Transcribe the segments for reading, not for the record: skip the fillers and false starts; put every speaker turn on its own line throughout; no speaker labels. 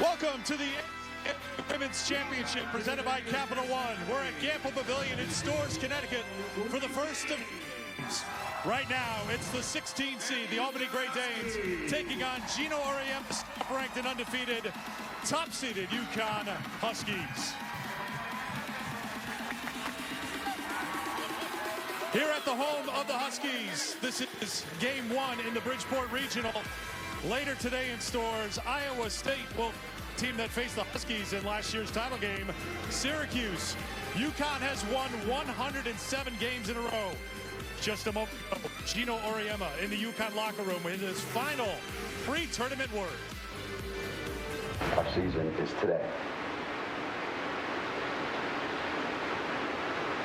Welcome to the Women's Championship presented by Capital One. We're at Gamble Pavilion in Storrs, Connecticut for the first of games. Right now, it's the 16th seed, the Albany Great Danes, taking on Gino Auriemma's top-ranked and undefeated, top-seeded UConn Huskies. Here at the home of the Huskies, this is game one in the Bridgeport Regional. Later today in Storrs, Iowa State will team that faced the Huskies in last year's title game, Syracuse. UConn has won 107 games in a row. Just a moment ago, Gino Auriemma in the UConn locker room with his final pre-tournament word.
Our season is today.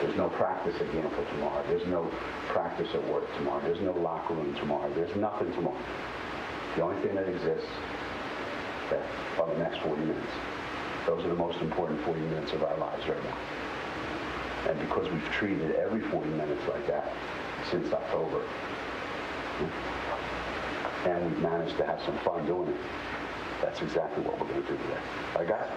There's no practice at Gamble tomorrow. There's no practice at work tomorrow. There's no locker room tomorrow. There's nothing tomorrow. The only thing that exists are the next 40 minutes. Those are the most important 40 minutes of our lives right now. And because we've treated every 40 minutes like that since October, and we've managed to have some fun doing it, that's exactly what we're going to do today. All right, guys?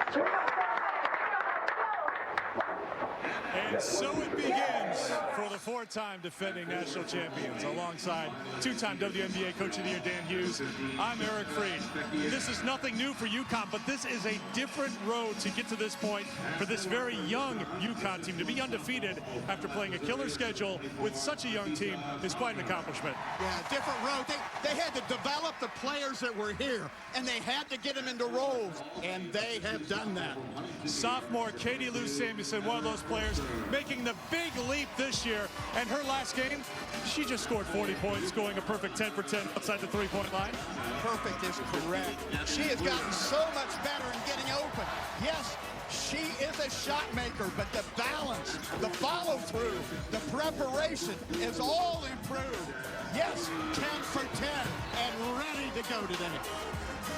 And so it begins for the four-time defending national champions. Alongside two-time WNBA Coach of the Year Dan Hughes, I'm Eric Freed. This is nothing new for UConn, but this is a different road to get to this point for this very young UConn team. To be undefeated after playing a killer schedule with such a young team is quite an accomplishment.
Yeah, different road. They had to develop the players that were here, and they had to get them into roles, and they have done that.
Sophomore Katie Lou Samuelson, one of those players, making the big leap this year. And her last game, she just scored 40 points, going a perfect 10 for 10 outside the three-point line.
Perfect is correct. She has gotten so much better in getting open. Yes, she is a shot maker, but the balance, the follow-through, the preparation is all improved. Yes, 10 for 10 and ready to go today.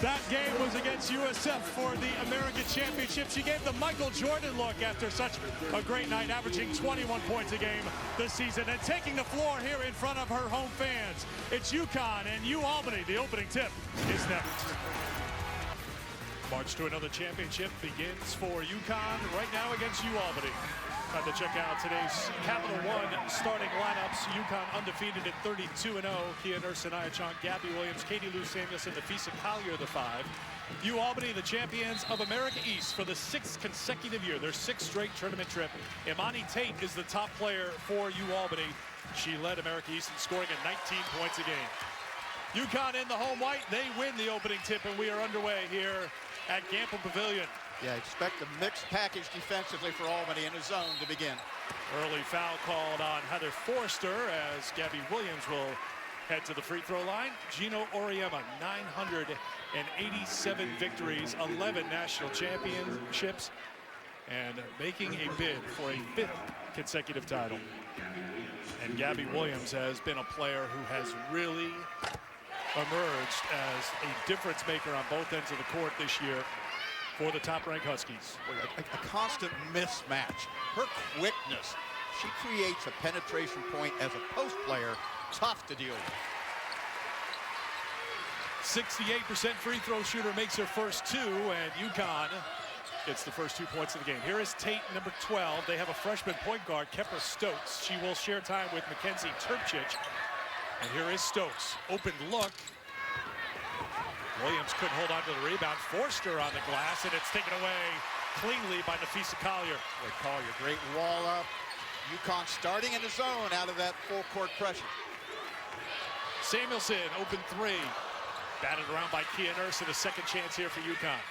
That game was against USF for the American Championship. She gave the Michael Jordan look after such a great night, averaging 21 points a game this season and taking the floor here in front of her home fans. It's UConn and Albany. The opening tip is next. March to another championship begins for UConn right now against Albany. Time to check out today's Capital One starting lineups. UConn undefeated at 32-0. Kia Nurse and Chong, Gabby Williams, Katie Lou Samuelson, Nafisa Collier, the five. Albany, the champions of America East for the sixth consecutive year, their sixth straight tournament trip. Imani Tate is the top player for Albany. She led America East in scoring at 19 points a game. UConn in the home white, they win the opening tip, and we are underway here at Gamble Pavilion.
Yeah, expect a mixed package defensively for Albany in a zone to begin.
Early foul called on Heather Forrester as Gabby Williams will head to the free throw line. Gino Auriemma, 987 victories, 11 national championships, and making a bid for a fifth consecutive title. And Gabby Williams has been a player who has really emerged as a difference maker on both ends of the court this year for the top-ranked Huskies.
A constant mismatch. Her quickness. She creates a penetration point as a post player. Tough to deal with.
68% free throw shooter makes her first two, and UConn gets the first 2 points of the game. Here is Tate, number 12. They have a freshman point guard, Kepler Stokes. She will share time with Mackenzie Turpchich. And here is Stokes. Open look. Williams couldn't hold on to the rebound. Forster on the glass, and it's taken away cleanly by Nafisa Collier.
Boy, Collier, great wall up. UConn starting in the zone out of that full court pressure.
Samuelson, open three. Batted around by Kia Nurse, and a second chance here for UConn.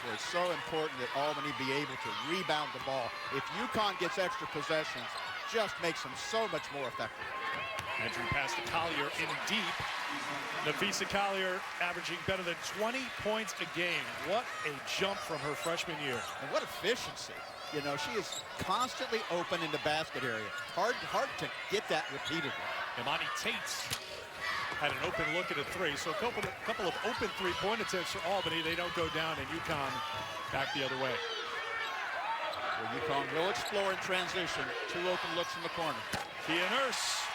Boy, it's so important that Albany be able to rebound the ball. If UConn gets extra possessions, just makes them so much more effective.
Entry pass to Collier in deep. Nafisa Collier averaging better than 20 points a game. What a jump from her freshman year.
And what efficiency. You know, she is constantly open in the basket area. Hard to get that repeatedly.
Imani Tate had an open look at a three. So a couple of open three-point attempts for Albany. They don't go down, and UConn back the other way.
Well, UConn will explore in transition. Two open looks in the corner.
Kia Nurse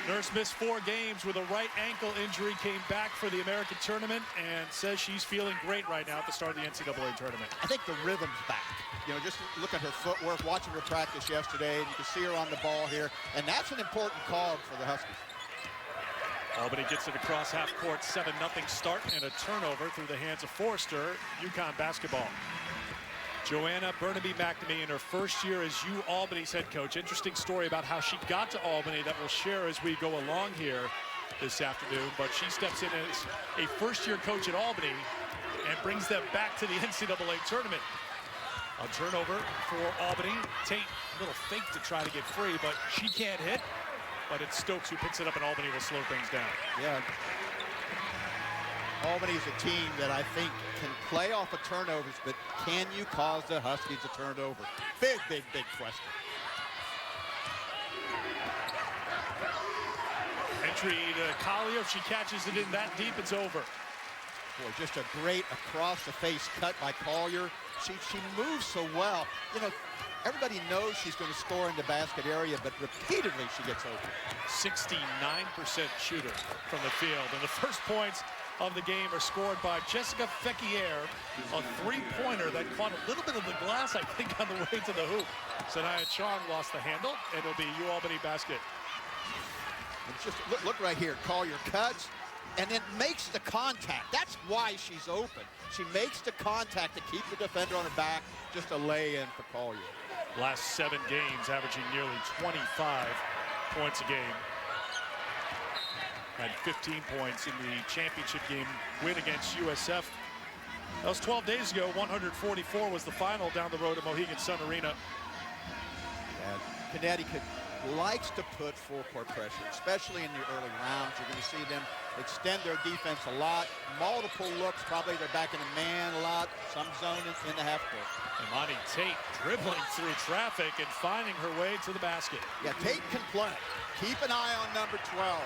Nurse missed 4 games with a right ankle injury, came back for the American tournament, and says she's feeling great right now at the start of the NCAA tournament.
I think the rhythm's back. You know, just look at her footwork, watching her practice yesterday, and you can see her on the ball here, and that's an important cog for the Huskies.
Albany gets it across half court, 7-0 start and a turnover through the hands of Forrester. UConn basketball. Joanna Burnaby McNamee in her first year as Albany's head coach. Interesting story about how she got to Albany that we'll share as we go along here this afternoon. But she steps in as a first-year coach at Albany and brings them back to the NCAA tournament. A turnover for Albany. Tate, a little fake to try to get free, but she can't hit. But it's Stokes who picks it up, and Albany will slow things down.
Yeah. Albany is a team that I think can play off of turnovers, but can you cause the Huskies a turnover? Big, big, big question.
Entry to Collier. If she catches it in that deep, it's over.
Boy, just a great across-the-face cut by Collier. She moves so well. You know, everybody knows she's going to score in the basket area, but repeatedly she gets open. 69%
shooter from the field. And the first points of the game are scored by Jessica Fecquier, a 3-pointer that caught a little bit of the glass, I think, on the way to the hoop. Sanaya Chong lost the handle, and it'll be UAlbany basket.
And just look right here. Collier cuts and then makes the contact. That's why she's open. She makes the contact to keep the defender on her back. Just a lay-in for Collier.
Last 7 games, averaging nearly 25 points a game. Had 15 points in the championship game win against USF. That was 12 days ago. 144 was the final down the road at Mohegan Sun Arena.
Yeah, Connecticut likes to put full-court pressure, especially in the early rounds. You're going to see them extend their defense a lot. Multiple looks, probably they're back in a man a lot. Some zone in the half court.
Imani Tate dribbling through traffic and finding her way to the basket.
Yeah, Tate can play. Keep an eye on number 12.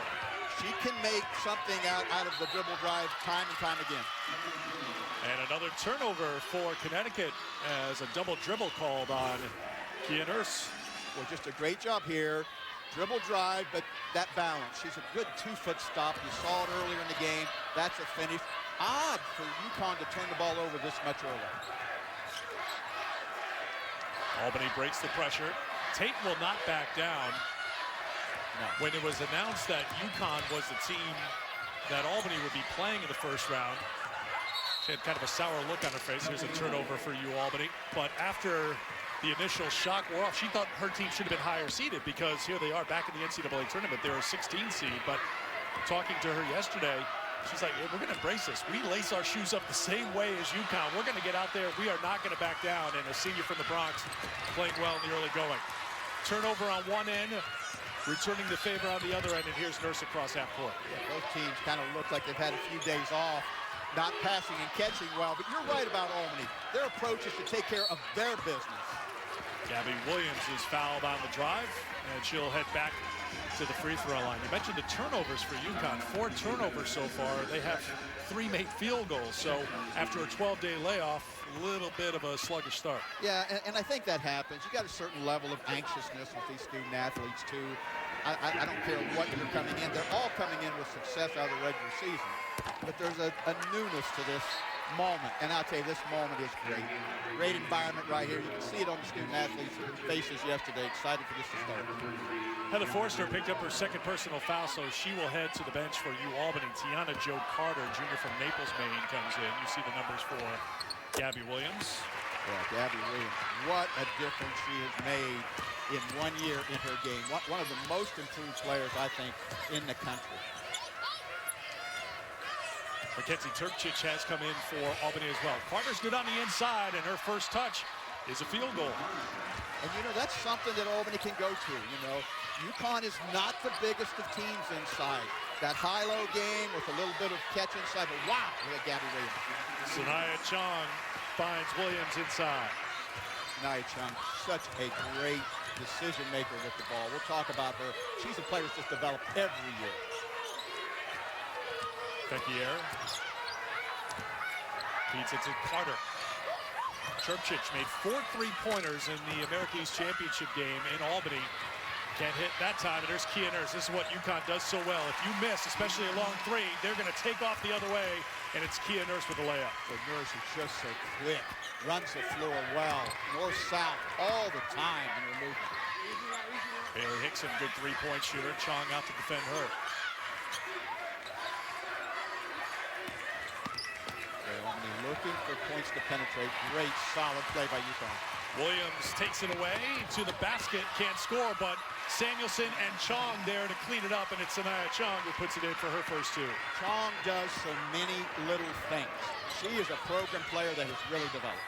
She can make something out of the dribble drive time and time again.
And another turnover for Connecticut as a double dribble called on Kia Nurse.
Well, just a great job here. Dribble drive, but that balance. She's a good 2-foot stop. You saw it earlier in the game. That's a finish. Odd for UConn to turn the ball over this much earlier.
Albany breaks the pressure. Tate will not back down.
No.
When it was announced that UConn was the team that Albany would be playing in the first round, she had kind of a sour look on her face. Here's a turnover for UAlbany. But after the initial shock wore off, she thought her team should have been higher seeded because here they are back in the NCAA tournament. They're a 16 seed, but talking to her yesterday, she's like, hey, we're going to embrace this. We lace our shoes up the same way as UConn. We're going to get out there. We are not going to back down. And a senior from the Bronx playing well in the early going. Turnover on one end, returning the favor on the other end, and here's Nurse across half court.
Yeah, both teams kind of look like they've had a few days off, not passing and catching well, but you're right about Albany. Their approach is to take care of their business.
Gabby Williams is fouled on the drive, and she'll head back to the free throw line. You mentioned the turnovers for UConn. 4 turnovers so far. They have 3 made field goals, so after a 12-day layoff, a little bit of a sluggish start.
Yeah, and I think that happens. You got a certain level of anxiousness with these student athletes, too. I don't care what you're coming in. They're all coming in with success out of the regular season. But there's a newness to this moment. And I'll tell you, this moment is great. Great environment right here. You can see it on the student athletes' faces yesterday. Excited for this to start.
Heather Forrester picked up her second personal foul, so she will head to the bench for UAlbany. Tiana Jo Carter, junior from Naples, Maine, comes in. You see the numbers for Gabby Williams.
Yeah, Gabby Williams. What a difference she has made in 1 year in her game. One of the most improved players, I think, in the country.
Mackenzie Turkchich has come in for Albany as well. Carter's good on the inside, and her first touch is a field goal.
And, you know, that's something that Albany can go to, you know. UConn is not the biggest of teams inside. That high-low game with a little bit of catch inside, but wow, look at Gabby Williams.
Sanaya Chong finds Williams inside.
Sanaya Chong, such a great decision maker with the ball. We'll talk about her. She's a player that's just developed every year.
Fecquier feeds it to Carter. Turkchich made 4 3-pointers in the American East Championship game in Albany. Can't hit that time, and there's Kia Nurse. This is what UConn does so well. If you miss, especially a long three, they're going to take off the other way, and it's Kia Nurse with the layup.
The Nurse is just so quick, runs the floor well, north-south all the time in her movement.
Bailey Hickson, good three-point shooter. Chong out to defend her.
Albany looking for points to penetrate. Great, solid play by UConn.
Williams takes it away to the basket, can't score, but Samuelson and Chong there to clean it up, and it's Sanaya Chong who puts it in for her first two.
Chong does so many little things. She is a program player that has really developed.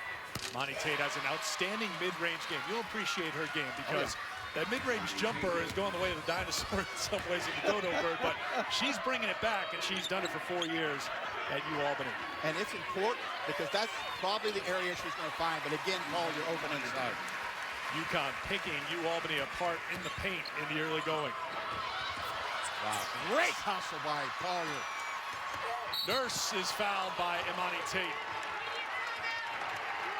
Monty Tate has an outstanding mid-range game. You'll appreciate her game because that mid-range jumper is going the way of the dinosaur in some ways in the dodo bird, but she's bringing it back, and she's done it for 4 years at Albany. And
it's important because that's probably the area she's going to find, but again, Collier open inside.
UConn picking Albany apart in the paint in the early going.
Wow, great hustle by Collier.
Nurse is fouled by Imani Tate.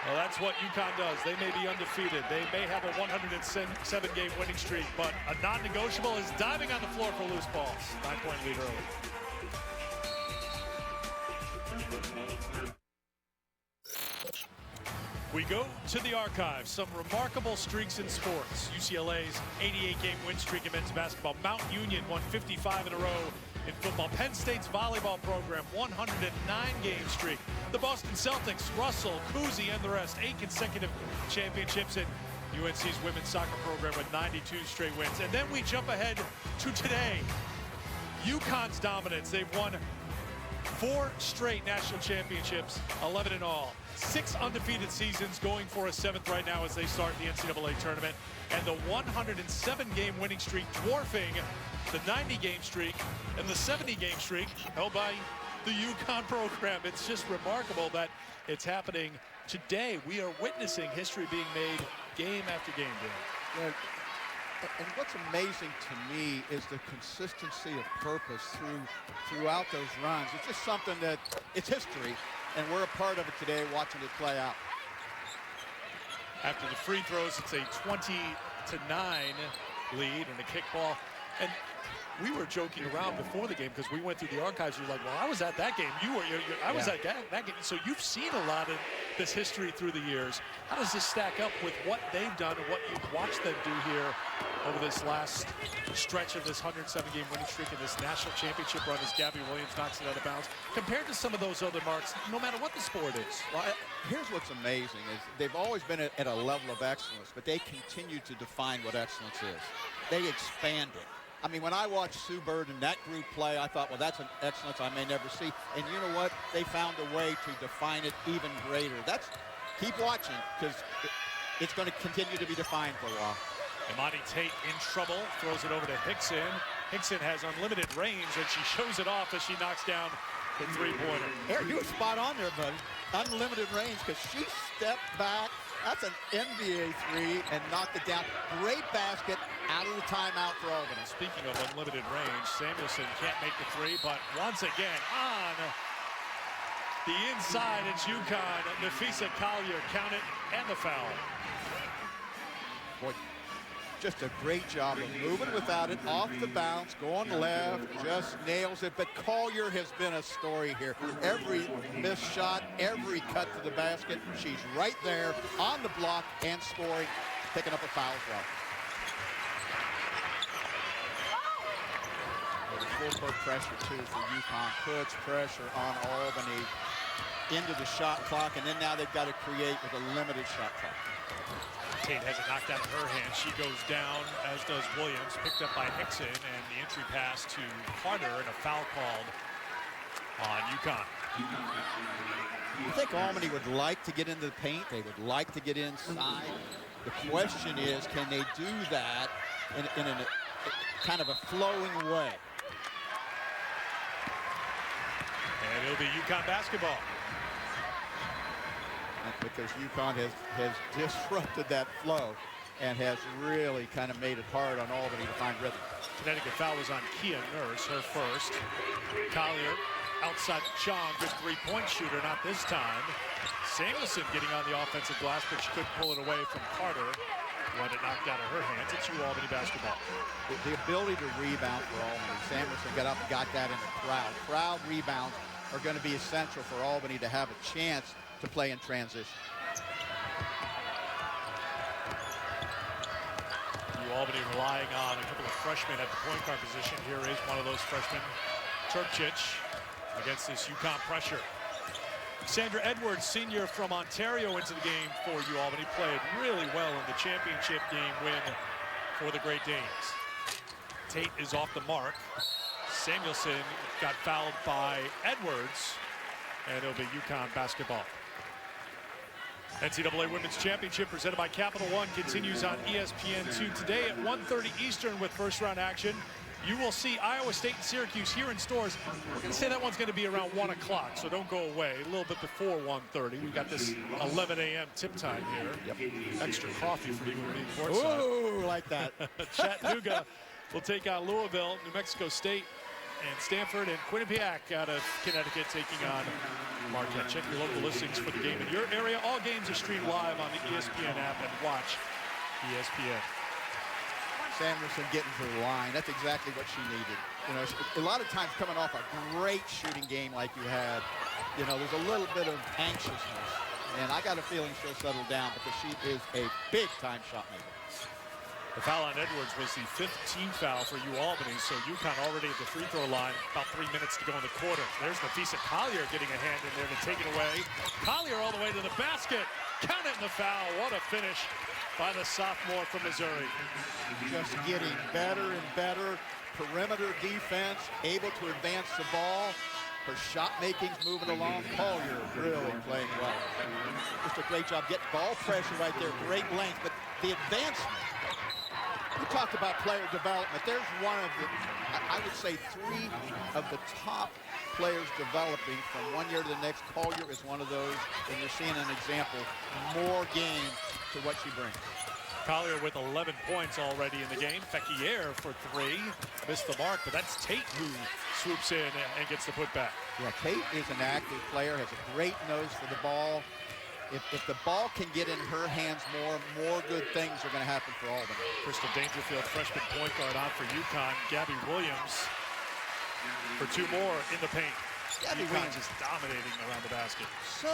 Well, that's what UConn does. They may be undefeated. They may have a 107-game winning streak, but a non-negotiable is diving on the floor for loose balls. 9-point lead early. We go to the archives. Some remarkable streaks in sports. UCLA's 88-game win streak in men's basketball. Mount Union won 55 in a row in football. Penn State's volleyball program, 109-game streak. The Boston Celtics, Russell, Cousy, and the rest, 8 consecutive championships. And UNC's women's soccer program with 92 straight wins. And then we jump ahead to today. UConn's dominance. They've won 4 straight national championships, 11 in all. 6 undefeated seasons, going for a 7th right now as they start the NCAA tournament. And the 107-game winning streak dwarfing the 90-game streak and the 70-game streak held by the UConn program. It's just remarkable that it's happening today. We are witnessing history being made game after game, Dan.
Yeah. And what's amazing to me is the consistency of purpose throughout those runs. It's just something that, it's history, and we're a part of it today watching it play out.
After the free throws, it's a 20-9 lead and a kickball. And we were joking around before the game because we went through the archives. You're like, well, I was at that game. I was at that game. So you've seen a lot of this history through the years. How does this stack up with what they've done and what you've watched them do here over this last stretch of this 107-game winning streak and this national championship run as Gabby Williams knocks it out of bounds compared to some of those other marks, no matter what the sport is?
Well, here's what's amazing is they've always been at a level of excellence, but they continue to define what excellence is. They expand it. I mean, when I watched Sue Bird and that group play, I thought, well, that's an excellence I may never see. And you know what? They found a way to define it even greater. Keep watching, because it's going to continue to be defined for a while.
Imani Tate in trouble, throws it over to Hickson. Hickson has unlimited range, and she shows it off as she knocks down the three-pointer.
Eric, you were spot on there, buddy. Unlimited range, because she stepped back. That's an NBA three and knocked it down. Great basket out of the timeout for Albany.
Speaking of unlimited range, Samuelson can't make the three, but once again on the inside, it's UConn. Nafisa Collier, count it, and the foul.
Boy, just a great job of moving without it, off the bounce, going left, just nails it. But Collier has been a story here. Every missed shot, every cut to the basket, she's right there on the block and scoring, picking up a foul as well. Full-court pressure, too, for UConn. Puts pressure on Albany into the shot clock, and then now they've got to create with a limited shot clock.
Tate has it knocked out of her hand. She goes down, as does Williams, picked up by Hickson, and the entry pass to Carter, and a foul called on UConn.
I think Albany would like to get into the paint. They would like to get inside. The question is, can they do that in a kind of a flowing way?
And it'll be UConn basketball.
Because UConn has disrupted that flow and has really kind of made it hard on Albany to find rhythm.
Connecticut foul was on Kia Nurse, her first. Collier outside Chong, good three-point shooter, not this time. Samuelson getting on the offensive glass, but she couldn't pull it away from Carter. want it knocked out of her hands. It's Albany basketball.
The ability to rebound for Albany. Samuelson got up and got that in the crowd. Crowd rebounds are going to be essential for Albany to have a chance to play in transition.
Albany relying on a couple of freshmen at the point guard position. Here is one of those freshmen, Turkcic, against this UConn pressure. Sandra Edwards, senior from Ontario, into the game for Albany. Played really well in the championship game win for the Great Danes. Tate is off the mark. Samuelson got fouled by Edwards, and it'll be UConn basketball. NCAA Women's Championship presented by Capital One continues on ESPN2 today at 1:30 Eastern with first-round action. You will see Iowa State and Syracuse here in stores. We're going to say that one's going to be around 1 o'clock, so don't go away. A little bit before 1:30. We've got this 11 a.m. tip time here. Yep. Extra coffee for you being courtside.
Ooh, like that.
Chattanooga will take on Louisville, New Mexico State, and Stanford and Quinnipiac out of Connecticut taking on Marquette. Check your local listings for the game in your area. All games are streamed live on the ESPN app and watch ESPN.
Samuelson getting to the line. That's exactly what she needed. You know, a lot of times coming off a great shooting game like you had, you know, there's a little bit of anxiousness. And I got a feeling she'll settle down because she is a big-time shot maker.
The foul on Edwards was the 15th foul for Albany, so UConn already at the free throw line. About 3 minutes to go in the quarter. There's Nafisa Collier getting a hand in there to take it away. Collier all the way to the basket. Count it in the foul. What a finish by the sophomore from Missouri.
Just getting better and better. Perimeter defense, able to advance the ball. Her shot making's moving along. Collier really playing well. Just a great job getting ball pressure right there. Great length, but the advancement. You talked about player development. There's one of the, I would say 3 of the top players developing from one year to the next. Collier is one of those, and you're seeing an example, more game to what she brings.
Collier with 11 points already in the game. Fekir for 3, missed the mark, but that's Tate who swoops in and gets the putback.
Yeah, Tate is an active player, has a great nose for the ball. If the ball can get in her hands more good things are going to happen for Albany.
Crystal Dangerfield, freshman point guard on for UConn. Gabby Williams for 2 more in the paint.
Gabby
UConn
Williams
just dominating around the basket.
So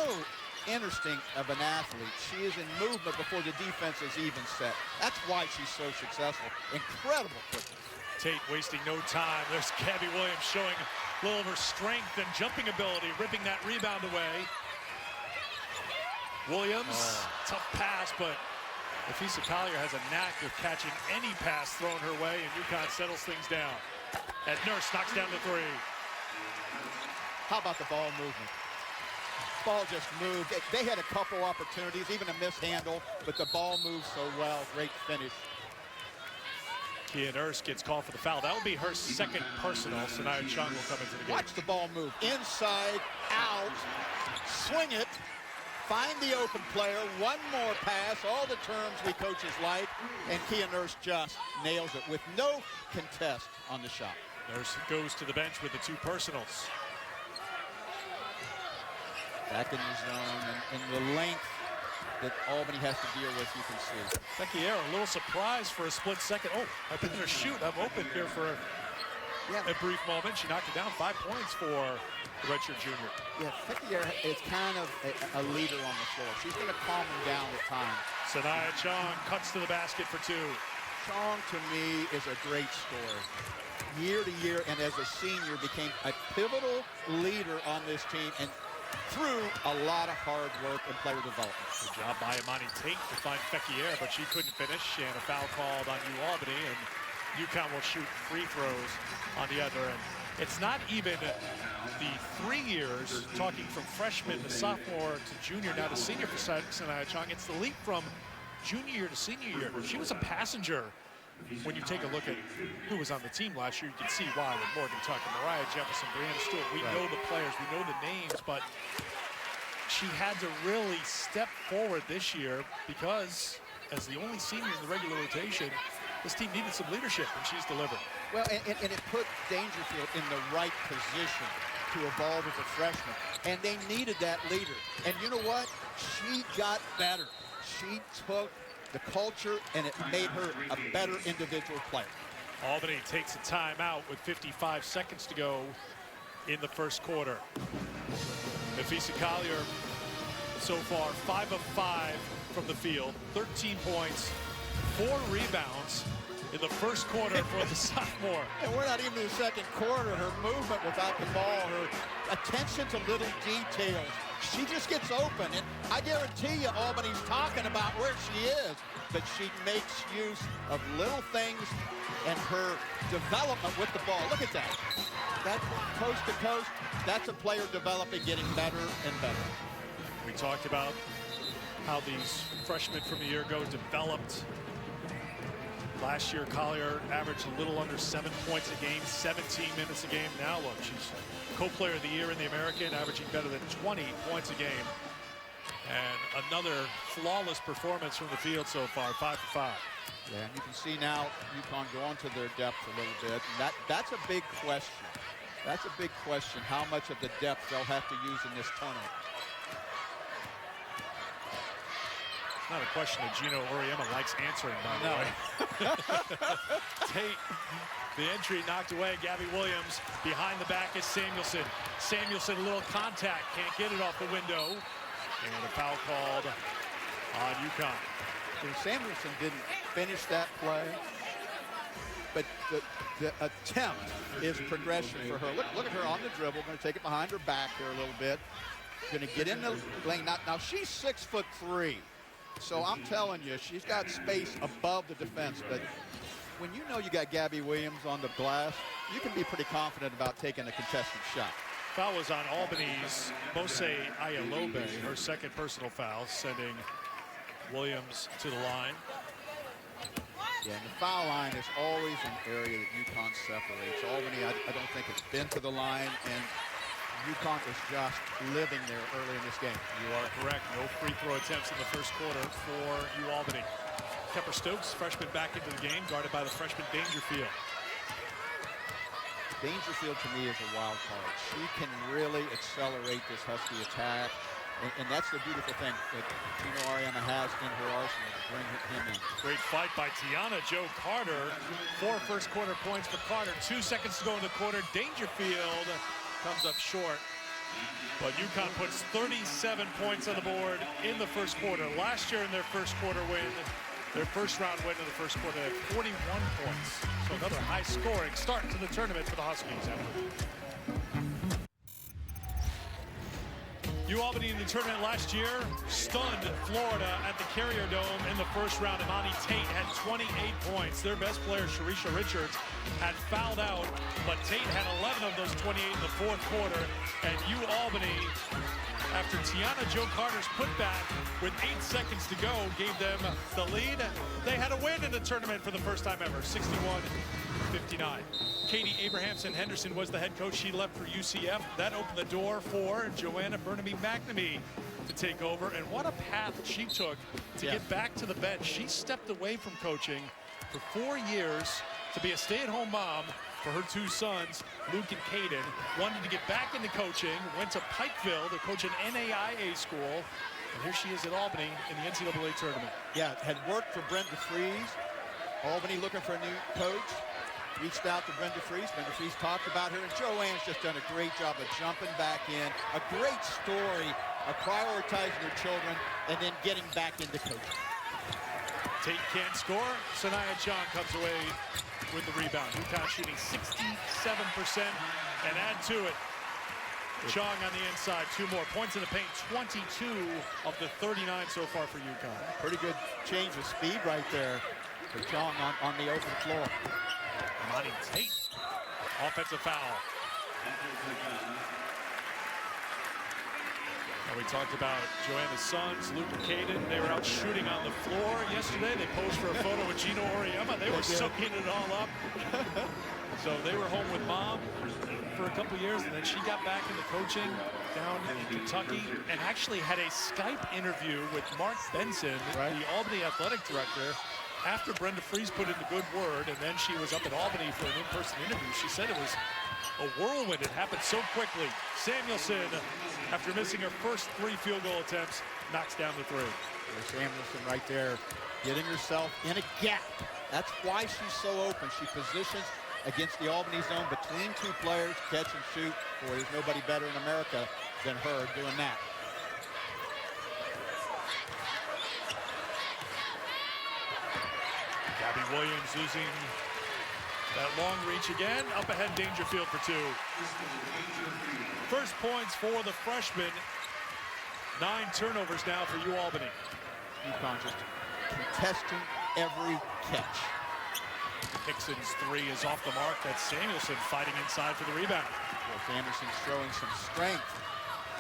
interesting of an athlete. She is in movement before the defense is even set. That's why she's so successful. Incredible quickness.
Tate wasting no time. There's Gabby Williams showing a little of her strength and jumping ability, ripping that rebound away. Williams, tough pass, but Nafisa Collier has a knack with catching any pass thrown her way, and UConn settles things down. And Nurse knocks down the 3.
How about the ball movement? Ball just moved. They had a couple opportunities, even a mishandle, but the ball moved so well. Great finish.
Kia Nurse gets called for the foul. That will be her 2nd personal. Sanaya Chung will come into the game.
Watch the ball move. Inside, out, swing it. Find the open player, one more pass, all the terms we coaches like, and Kia Nurse just nails it with no contest on the shot.
Nurse goes to the bench with the 2 personals.
Back in the zone, and the length that Albany has to deal with, you can see.
Fekir, a little surprise for a split second. Oh, I've been going to shoot. I'm open here for a brief moment. She knocked it down. 5 points for the redshirt junior.
Yeah, Fekir is kind of a leader on the floor. She's going to calm him down at times.
Sanaya Chung cuts to the basket for 2.
Chong, to me, is a great scorer. Year to year, and as a senior, became a pivotal leader on this team, and through a lot of hard work and player development.
Good job by Imani Tate to find Fekir, but she couldn't finish, and a foul called on Albany, and UConn will shoot free throws on the other end. It's not even the 3 years, talking from freshman to sophomore to junior, now to senior for Sanaya Chung. It's the leap from junior year to senior year. She was a passenger. When you take a look at who was on the team last year, you can see why with Morgan Tucker, Mariah Jefferson, Brianna Stewart. We know the players, we know the names, but she had to really step forward this year because as the only senior in the regular rotation, this team needed some leadership, and she's delivered.
Well, and it put Dangerfield in the right position to evolve as a freshman, and they needed that leader. And you know what? She got better. She took the culture, and it made her a better individual player.
Albany takes a timeout with 55 seconds to go in the first quarter. Nafisa Collier so far 5 of 5 from the field, 13 points, 4 rebounds in the first quarter for the sophomore.
And we're not even in the second quarter. Her movement without the ball, her attention to little details. She just gets open, and I guarantee you Albany's talking about where she is, but she makes use of little things and her development with the ball. Look at that. That's coast to coast. That's a player developing, getting better and better.
We talked about how these freshmen from a year ago developed. Last year, Collier averaged a little under 7 points a game, 17 minutes a game. Now look, she's co-player of the year in the American, averaging better than 20 points a game. And another flawless performance from the field so far, 5 for 5.
Yeah, and you can see now UConn go into their depth a little bit. And that's a big question. That's a big question, how much of the depth they'll have to use in this tournament.
Not a question that Gino Oriema likes answering, by the way. Tate, the entry knocked away. Gabby Williams behind the back is Samuelson. Samuelson, a little contact, can't get it off the window. And a foul called on UConn.
And Samuelson didn't finish that play, but the attempt is progression for her. Look at her on the dribble, going to take it behind her back there a little bit. Going to get in the lane. Now she's 6'3". So I'm telling you, she's got space above the defense. But when you know you got Gabby Williams on the glass, you can be pretty confident about taking a contested shot.
Foul was on Albany's Mose Ayalobe, her second personal foul, sending Williams to the line.
Yeah, and the foul line is always an area that UConn separates. Albany, I don't think it's been to the line, and UConn is just living there early in this game.
You are correct. No free throw attempts in the first quarter for UAlbany. Kepper Stokes, freshman, back into the game, guarded by the freshman Dangerfield.
Dangerfield, to me, is a wild card. She can really accelerate this Husky attack, and that's the beautiful thing that Gino Oriema has in her arsenal to bring him in. Great
fight by Tiana Jo Carter. 4 first quarter points for Carter. 2 seconds to go in the quarter. Dangerfield comes up short, but UConn puts 37 points on the board in the first quarter. Last year in their first quarter win, their first round win in the first quarter, they had 41 points. So another high scoring start to the tournament for the Huskies. UAlbany in the tournament last year stunned Florida at the Carrier Dome in the first round. Imani Tate had 28 points. Their best player, Sharisha Richards, had fouled out, but Tate had 11 of those 28 in the fourth quarter. And UAlbany, after Tiana Jo Carter's putback with 8 seconds to go, gave them the lead. They had a win in the tournament for the first time ever, 61-59. Katie Abrahamson Henderson was the head coach. She left for UCF. That opened the door for Joanna Burnaby-McNamee to take over. And what a path she took to get back to the bench. She stepped away from coaching for 4 years to be a stay-at-home mom for her 2 sons, Luke and Caden. Wanted to get back into coaching, went to Pikeville to coach an NAIA school. And here she is at Albany in the NCAA tournament.
Yeah, had worked for Brenda Freeze. Albany looking for a new coach. Reached out to Brenda Freeze. Brenda Freeze talked about her, and Joanne's just done a great job of jumping back in. A great story of prioritizing their children and then getting back into coaching.
Tate can't score. Sanaya Chong comes away with the rebound. UConn shooting 67%, and add to it, Chong on the inside. 2 more points in the paint. 22 of the 39 so far for UConn.
Pretty good change of speed right there for Chong on the open floor.
Imani Tate, offensive foul. And we talked about Joanna's sons, Luke and Caden. They were out shooting on the floor yesterday. They posed for a photo with Gino Oriema. They were soaking it all up. So they were home with mom for a couple years, and then she got back into coaching down in Kentucky and actually had a Skype interview with Mark Benson, the Albany athletic director, after Brenda Freeze put in the good word, and then she was up at Albany for an in-person interview. She said it was a whirlwind. It happened so quickly. Samuelson, after missing her first 3 field goal attempts, knocks down the 3.
Samuelson right there getting herself in a gap. That's why she's so open. She positions against the Albany zone between two players, catch and shoot. Boy, there's nobody better in America than her doing that.
Gabby Williams using that long reach again. Up ahead, Dangerfield for two. First points for the freshman. 9 turnovers now for UAlbany.
UConn just contesting every catch.
Hickson's three is off the mark. That's Samuelson fighting inside for the rebound.
Wolf Anderson's showing some strength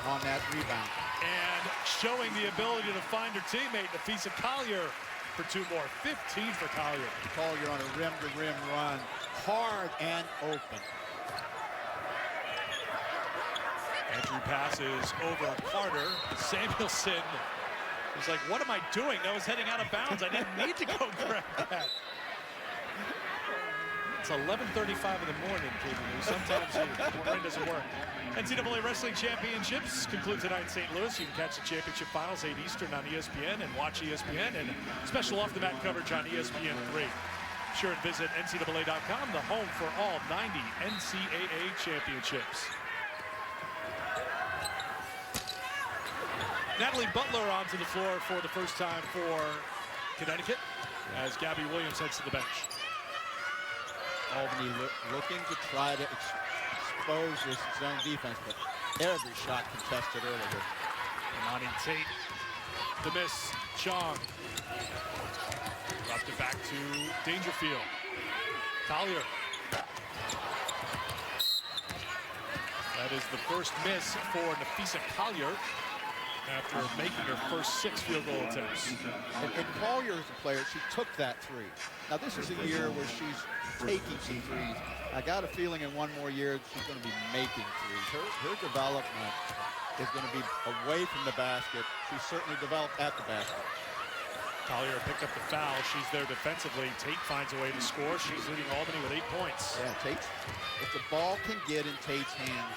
on that rebound.
And showing the ability to find her teammate, Nafisa Collier, for two more. 15 for Collier.
Collier on a rim-to-rim run, hard and open.
Entry passes over Carter. Samuelson was like, what am I doing? That was heading out of bounds. I didn't need to go grab that. It's 11:35 in the morning, KBU. Sometimes your brain doesn't work. NCAA Wrestling Championships conclude tonight in St. Louis. You can catch the championship finals 8 Eastern on ESPN and watch ESPN, and special off-the-mat coverage on ESPN3. Be sure and visit NCAA.com, the home for all 90 NCAA championships. Natalie Butler onto the floor for the first time for Connecticut as Gabby Williams heads to the bench.
Albany looking to try to expose this zone defense, but every shot contested earlier.
Imani Tate, the miss. Chong dropped it back to Dangerfield. Collier. That is the first miss for Nafisa Collier after making her first 6 field goal attempts.
And Collier is a player, she took that three. Now this is a year where she's taking some threes. I got a feeling in one more year she's going to be making threes. Her development is going to be away from the basket. She's certainly developed at the basket.
Collier picked up the foul. She's there defensively. Tate finds a way to score. She's leading Albany with 8 points.
Yeah, Tate, if the ball can get in Tate's hand,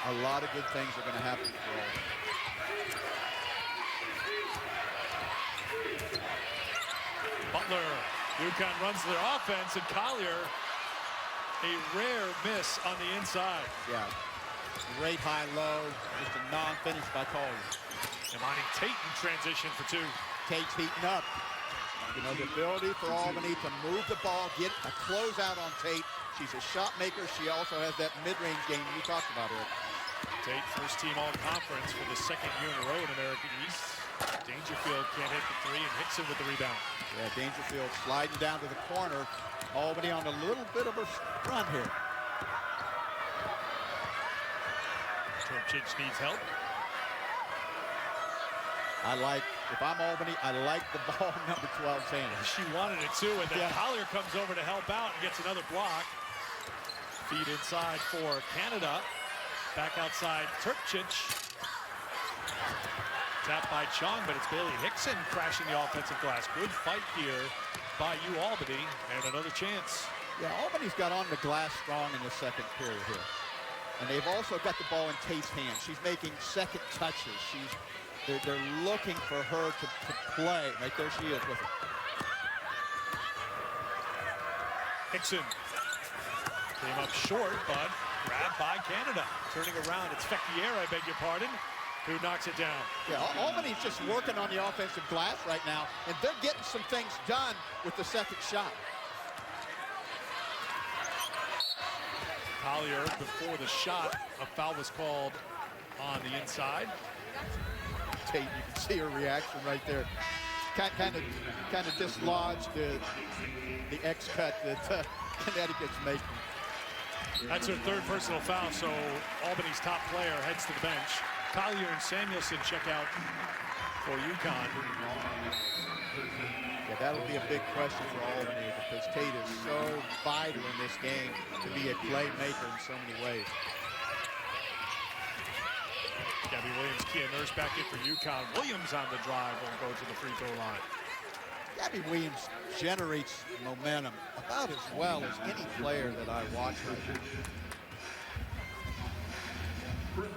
a lot of good things are going to happen for Albany.
Butler, UConn runs their offense, and Collier, a rare miss on the inside.
Yeah, great high-low, just a non-finish by Collier.
Imani Tate in transition for 2.
Tate's heating up. You know, the ability for Albany to move the ball, get a closeout on Tate. She's a shot maker. She also has that mid-range game you talked about her.
Tate, first team all-conference for the 2nd year in a row in American East. Dangerfield can't hit the 3, and Hickson with the rebound.
Yeah, Dangerfield sliding down to the corner. Albany on a little bit of a run here.
Turpchich needs help.
If I'm Albany, I like the ball number 12's hand.
She wanted it too, and then Collier comes over to help out and gets another block. Feed inside for Canada. Back outside, Turpchich. Tapped by Chong, but it's Bailey Hickson crashing the offensive glass. Good fight here by UAlbany, and another chance.
Yeah, Albany's got on the glass strong in the 2nd period here. And they've also got the ball in Tate's hand. She's making second touches. They're looking for her to play. Right there she is with it.
Hickson came up short, but grabbed by Canada. Turning around, it's Fecchier, I beg your pardon, who knocks it down.
Yeah, Albany's just working on the offensive glass right now, and they're getting some things done with the 2nd shot.
Collier, before the shot, a foul was called on the inside.
Tate, you can see her reaction right there. Kind of dislodged the X-cut that Connecticut's making.
That's her 3rd personal foul, so Albany's top player heads to the bench. Collier and Samuelson check out for UConn.
Yeah, that'll be a big question for Albany because Tate is so vital in this game to be a playmaker in so many ways.
Gabby Williams, Kia Nurse back in for UConn. Williams on the drive will go to the free throw line.
Gabby Williams generates momentum about as well as any player that I watch her.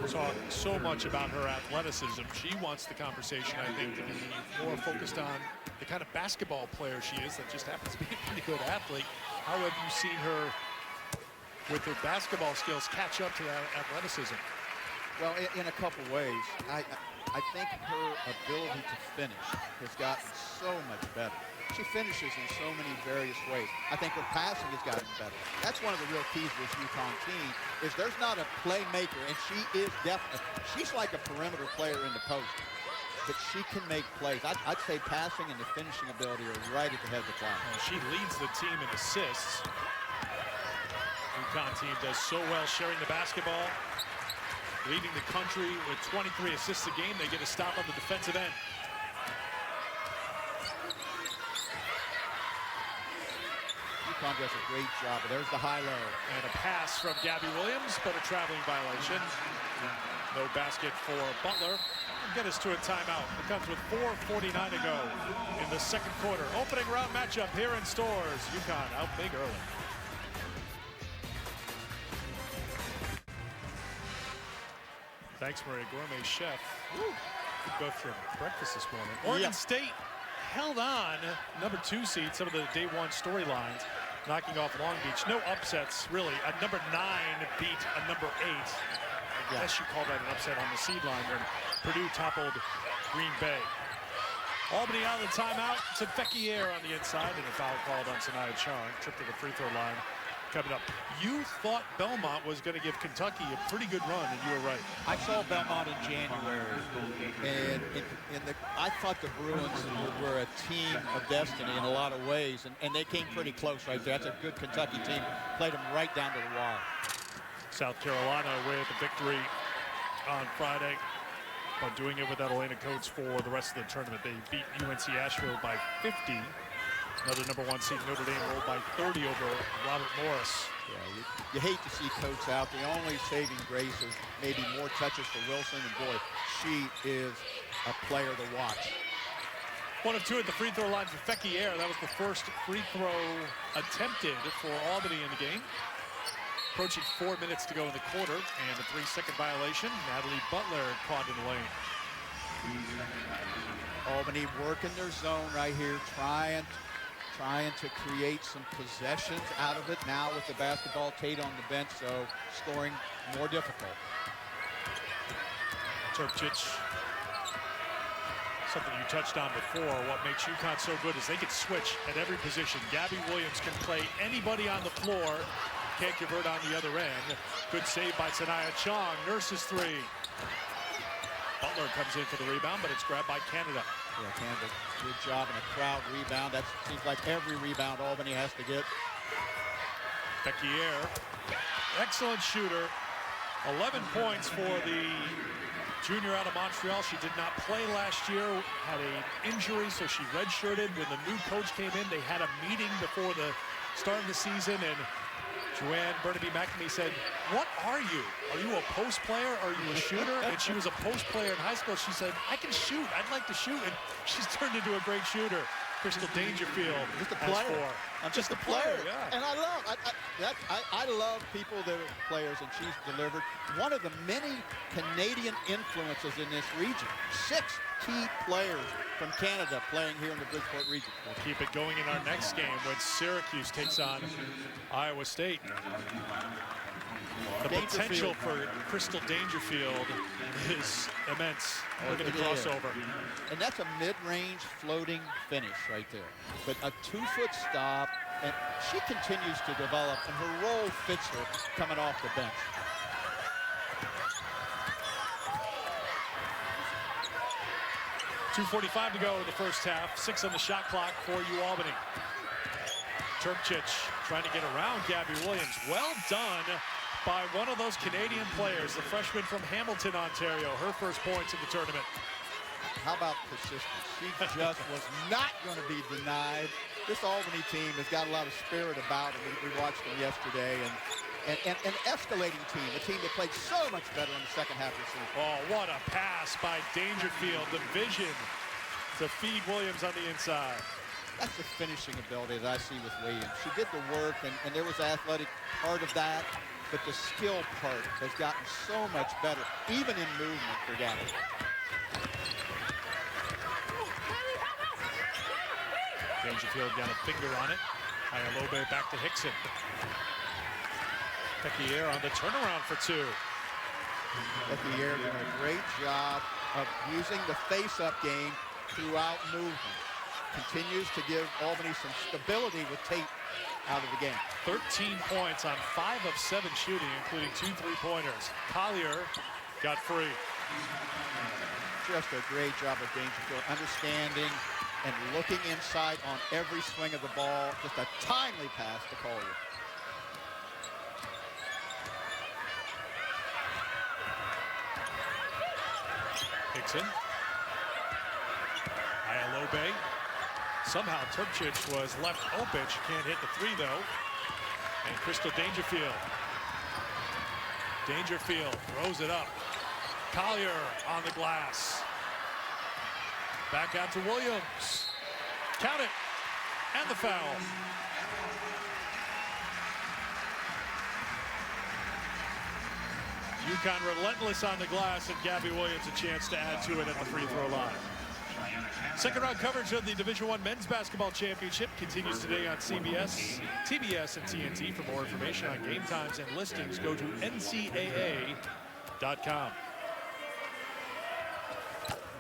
talk so much about her athleticism. She wants the conversation, I think, to be more focused on the kind of basketball player she is that just happens to be a pretty good athlete. How have you seen her, with her basketball skills, catch up to that athleticism?
Well, in a couple ways. I think her ability to finish has gotten so much better. She finishes in so many various ways. I think her passing has gotten better. That's one of the real keys of this UConn team, is there's not a playmaker, and she is definitely, she's like a perimeter player in the post, but she can make plays. I'd say passing and the finishing ability are right at the head of the class.
She leads the team in assists. UConn team does so well sharing the basketball, leading the country with 23 assists a game. They get a stop on the defensive end.
UConn does a great job. There's the high-low.
And a pass from Gabby Williams, but a traveling violation. No basket for Butler. Get us to a timeout. It comes with 4:49 to go in the second quarter. Opening round matchup here in Stores. UConn out big early. Thanks, Maria. Gourmet chef. Woo. Good book for breakfast this morning. Oregon State held on, #2 seed, some of the day one storylines, knocking off Long Beach. No upsets, really. A #9 beat a #8. I guess you call that an upset on the seed line when Purdue toppled Green Bay. Albany out of the timeout. It's a Fecchier on the inside, and a foul called on Sanaya Chong. Trip to the free throw line coming up. You thought Belmont was going to give Kentucky a pretty good run, and you were right.
I saw Belmont in January, and I thought the Bruins were a team of destiny in a lot of ways, and they came pretty close right there. That's a good Kentucky team. Played them right down to the wire.
South Carolina with a victory on Friday, but doing it without Elena Coates for the rest of the tournament. They beat UNC Asheville by 50. Another #1 seed, Notre Dame, rolled by 30 over Robert Morris.
Yeah, you hate to see Coates out. The only saving grace is maybe more touches for Wilson, and boy, she is a player to watch.
1 of 2 at the free throw line for Fecchier. That was the first free throw attempted for Albany in the game. Approaching 4 minutes to go in the quarter, and a 3-second violation. Natalie Butler caught in the lane.
Albany working their zone right here, trying to create some possessions out of it. Now with the basketball, Tate on the bench, so scoring more difficult.
Turpchich, something you touched on before. What makes UConn so good is they can switch at every position. Gabby Williams can play anybody on the floor. Can't convert on the other end. Good save by Sanaya Chong. Nurses 3. Butler comes in for the rebound, but it's grabbed by Canada.
Yeah, Canada, good job in a crowd rebound. That seems like every rebound Albany has to get.
Fecchier, excellent shooter. 11 points for the junior out of Montreal. She did not play last year, had an injury, so she redshirted. When the new coach came in, they had a meeting before the start of the season, and Joanne Burnaby-McNamee said, "What are you? Are you a post player? Are you a shooter?" And she was a post player in high school. She said, "I can shoot. I'd like to shoot." And she's turned into a great shooter. Crystal Dangerfield.
Just a player.
I'm just a player. Yeah.
And I love people that are players, and she's delivered. One of the many Canadian influences in this region. 6 key players from Canada playing here in the Bridgeport region.
We'll keep it going in our next game when Syracuse takes on Iowa State. The potential for Crystal Dangerfield is immense. Look at the crossover.
And that's a mid-range floating finish right there. But a 2-foot stop, and she continues to develop, and her role fits her coming off the bench.
.245 to go in the first half. 6 on the shot clock for Albany. Turpchich trying to get around Gabby Williams. Well done by one of those Canadian players, the freshman from Hamilton, Ontario. Her first points in the tournament.
How about persistence? She just was not going to be denied. This Albany team has got a lot of spirit about it. We watched them yesterday, and an escalating team, a team that played so much better in the second half of the season.
Oh, what a pass by Dangerfield. The vision to feed Williams on the inside.
That's the finishing ability that I see with Williams. She did the work, and there was an athletic part of that. but the skill part has gotten so much better, even in movement for Gabby.
Dangerfield got a finger on it. Ayalobe back to Hickson. Pequier on the turnaround for two.
Pequier doing a great job of using the face-up game throughout movement. Continues to give Albany some stability with Tate out of the game.
13 points on 5 of 7 shooting, including 2 3-pointers. Collier got free.
Just a great job of Dangerfield understanding and looking inside on every swing of the ball. Just a timely pass to Collier.
Hickson. Ayalobe. Somehow Turkcic was left open. She can't hit the 3 though. And Crystal Dangerfield. Dangerfield throws it up. Collier on the glass. Back out to Williams. Count it. And the foul. UConn relentless on the glass, and Gabby Williams a chance to add to it at the free throw line. Second round coverage of the Division I Men's Basketball Championship continues today on CBS, TBS, and TNT. For more information on game times and listings, go to ncaa.com.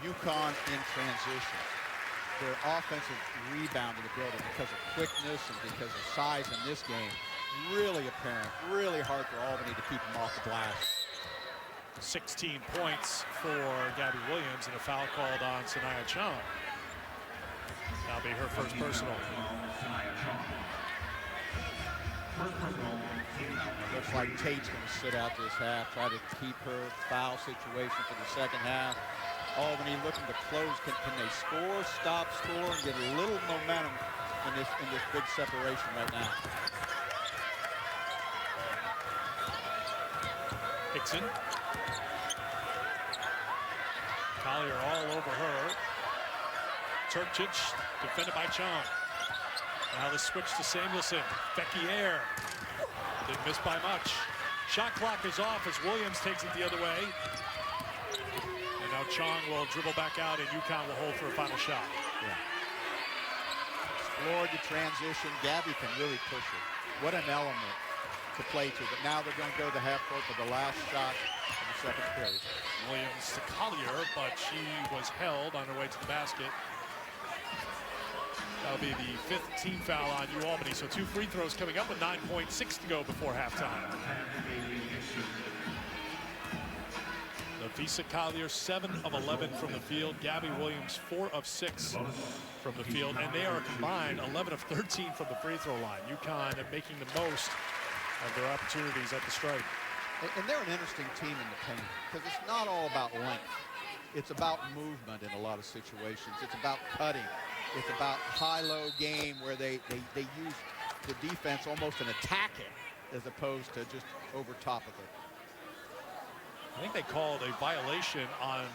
UConn in transition. Their offensive rebound in the building because of quickness and because of size in this game, really apparent, really hard for Albany to keep them off the glass.
16 points for Gabby Williams and a foul called on Sanaya Chong. That'll be her first personal.
Looks like Tate's going to sit out this half, try to keep her foul situation for the second half. Albany looking to close. Can they score, stop, score, and get a little momentum in this big separation right now?
Hickson. Collier all over her. Turkcic defended by Chong. Now the switch to Samuelson. Pequier didn't miss by much. Shot clock is off as Williams takes it the other way. And now Chong will dribble back out and UConn will hold for a final shot.
Yeah. Explored the transition. Gabby can really push it. What an element to play to. But now they're going to go to the half court for the last shot of the second period.
Williams to Collier, but she was held on her way to the basket. That'll be the 5th team foul on UAlbany. So 2 free throws coming up with 9.6 to go before halftime. Nafisa Collier, 7 of 11 from the field. Gabby Williams, 4 of 6 from the field. And they are combined 11 of 13 from the free throw line. UConn making the most of their opportunities at the stripe.
And they're an interesting team in the paint because it's not all about length. It's about movement in a lot of situations. It's about cutting. It's about high-low game where they use the defense almost and attack it as opposed to just over top of it.
I think they called a violation on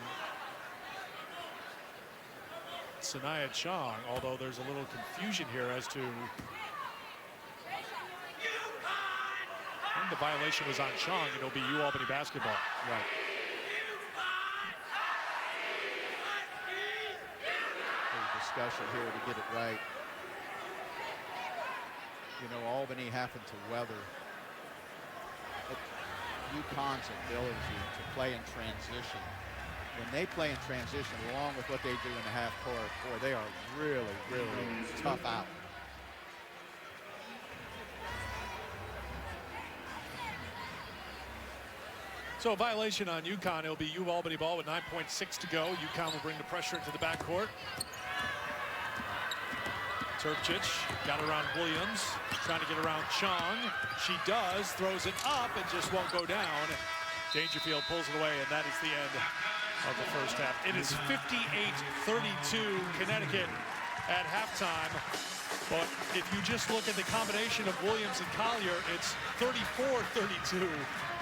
Sanaya Chong, although there's a little confusion here as to... I think the violation was on Chong, and it'll be UAlbany basketball.
Right. There's discussion here to get it right. You know, Albany happened to weather UConn's ability to play in transition. When they play in transition, along with what they do in the half court, boy, they are really, really tough out.
So a violation on UConn. It'll be UAlbany ball with 9.6 to go. UConn will bring the pressure into the backcourt. Turkcic got around Williams, trying to get around Chong. She does, throws it up, and just won't go down. Dangerfield pulls it away, and that is the end of the first half. It is 58-32 Connecticut at halftime. But if you just look at the combination of Williams and Collier, it's 34-32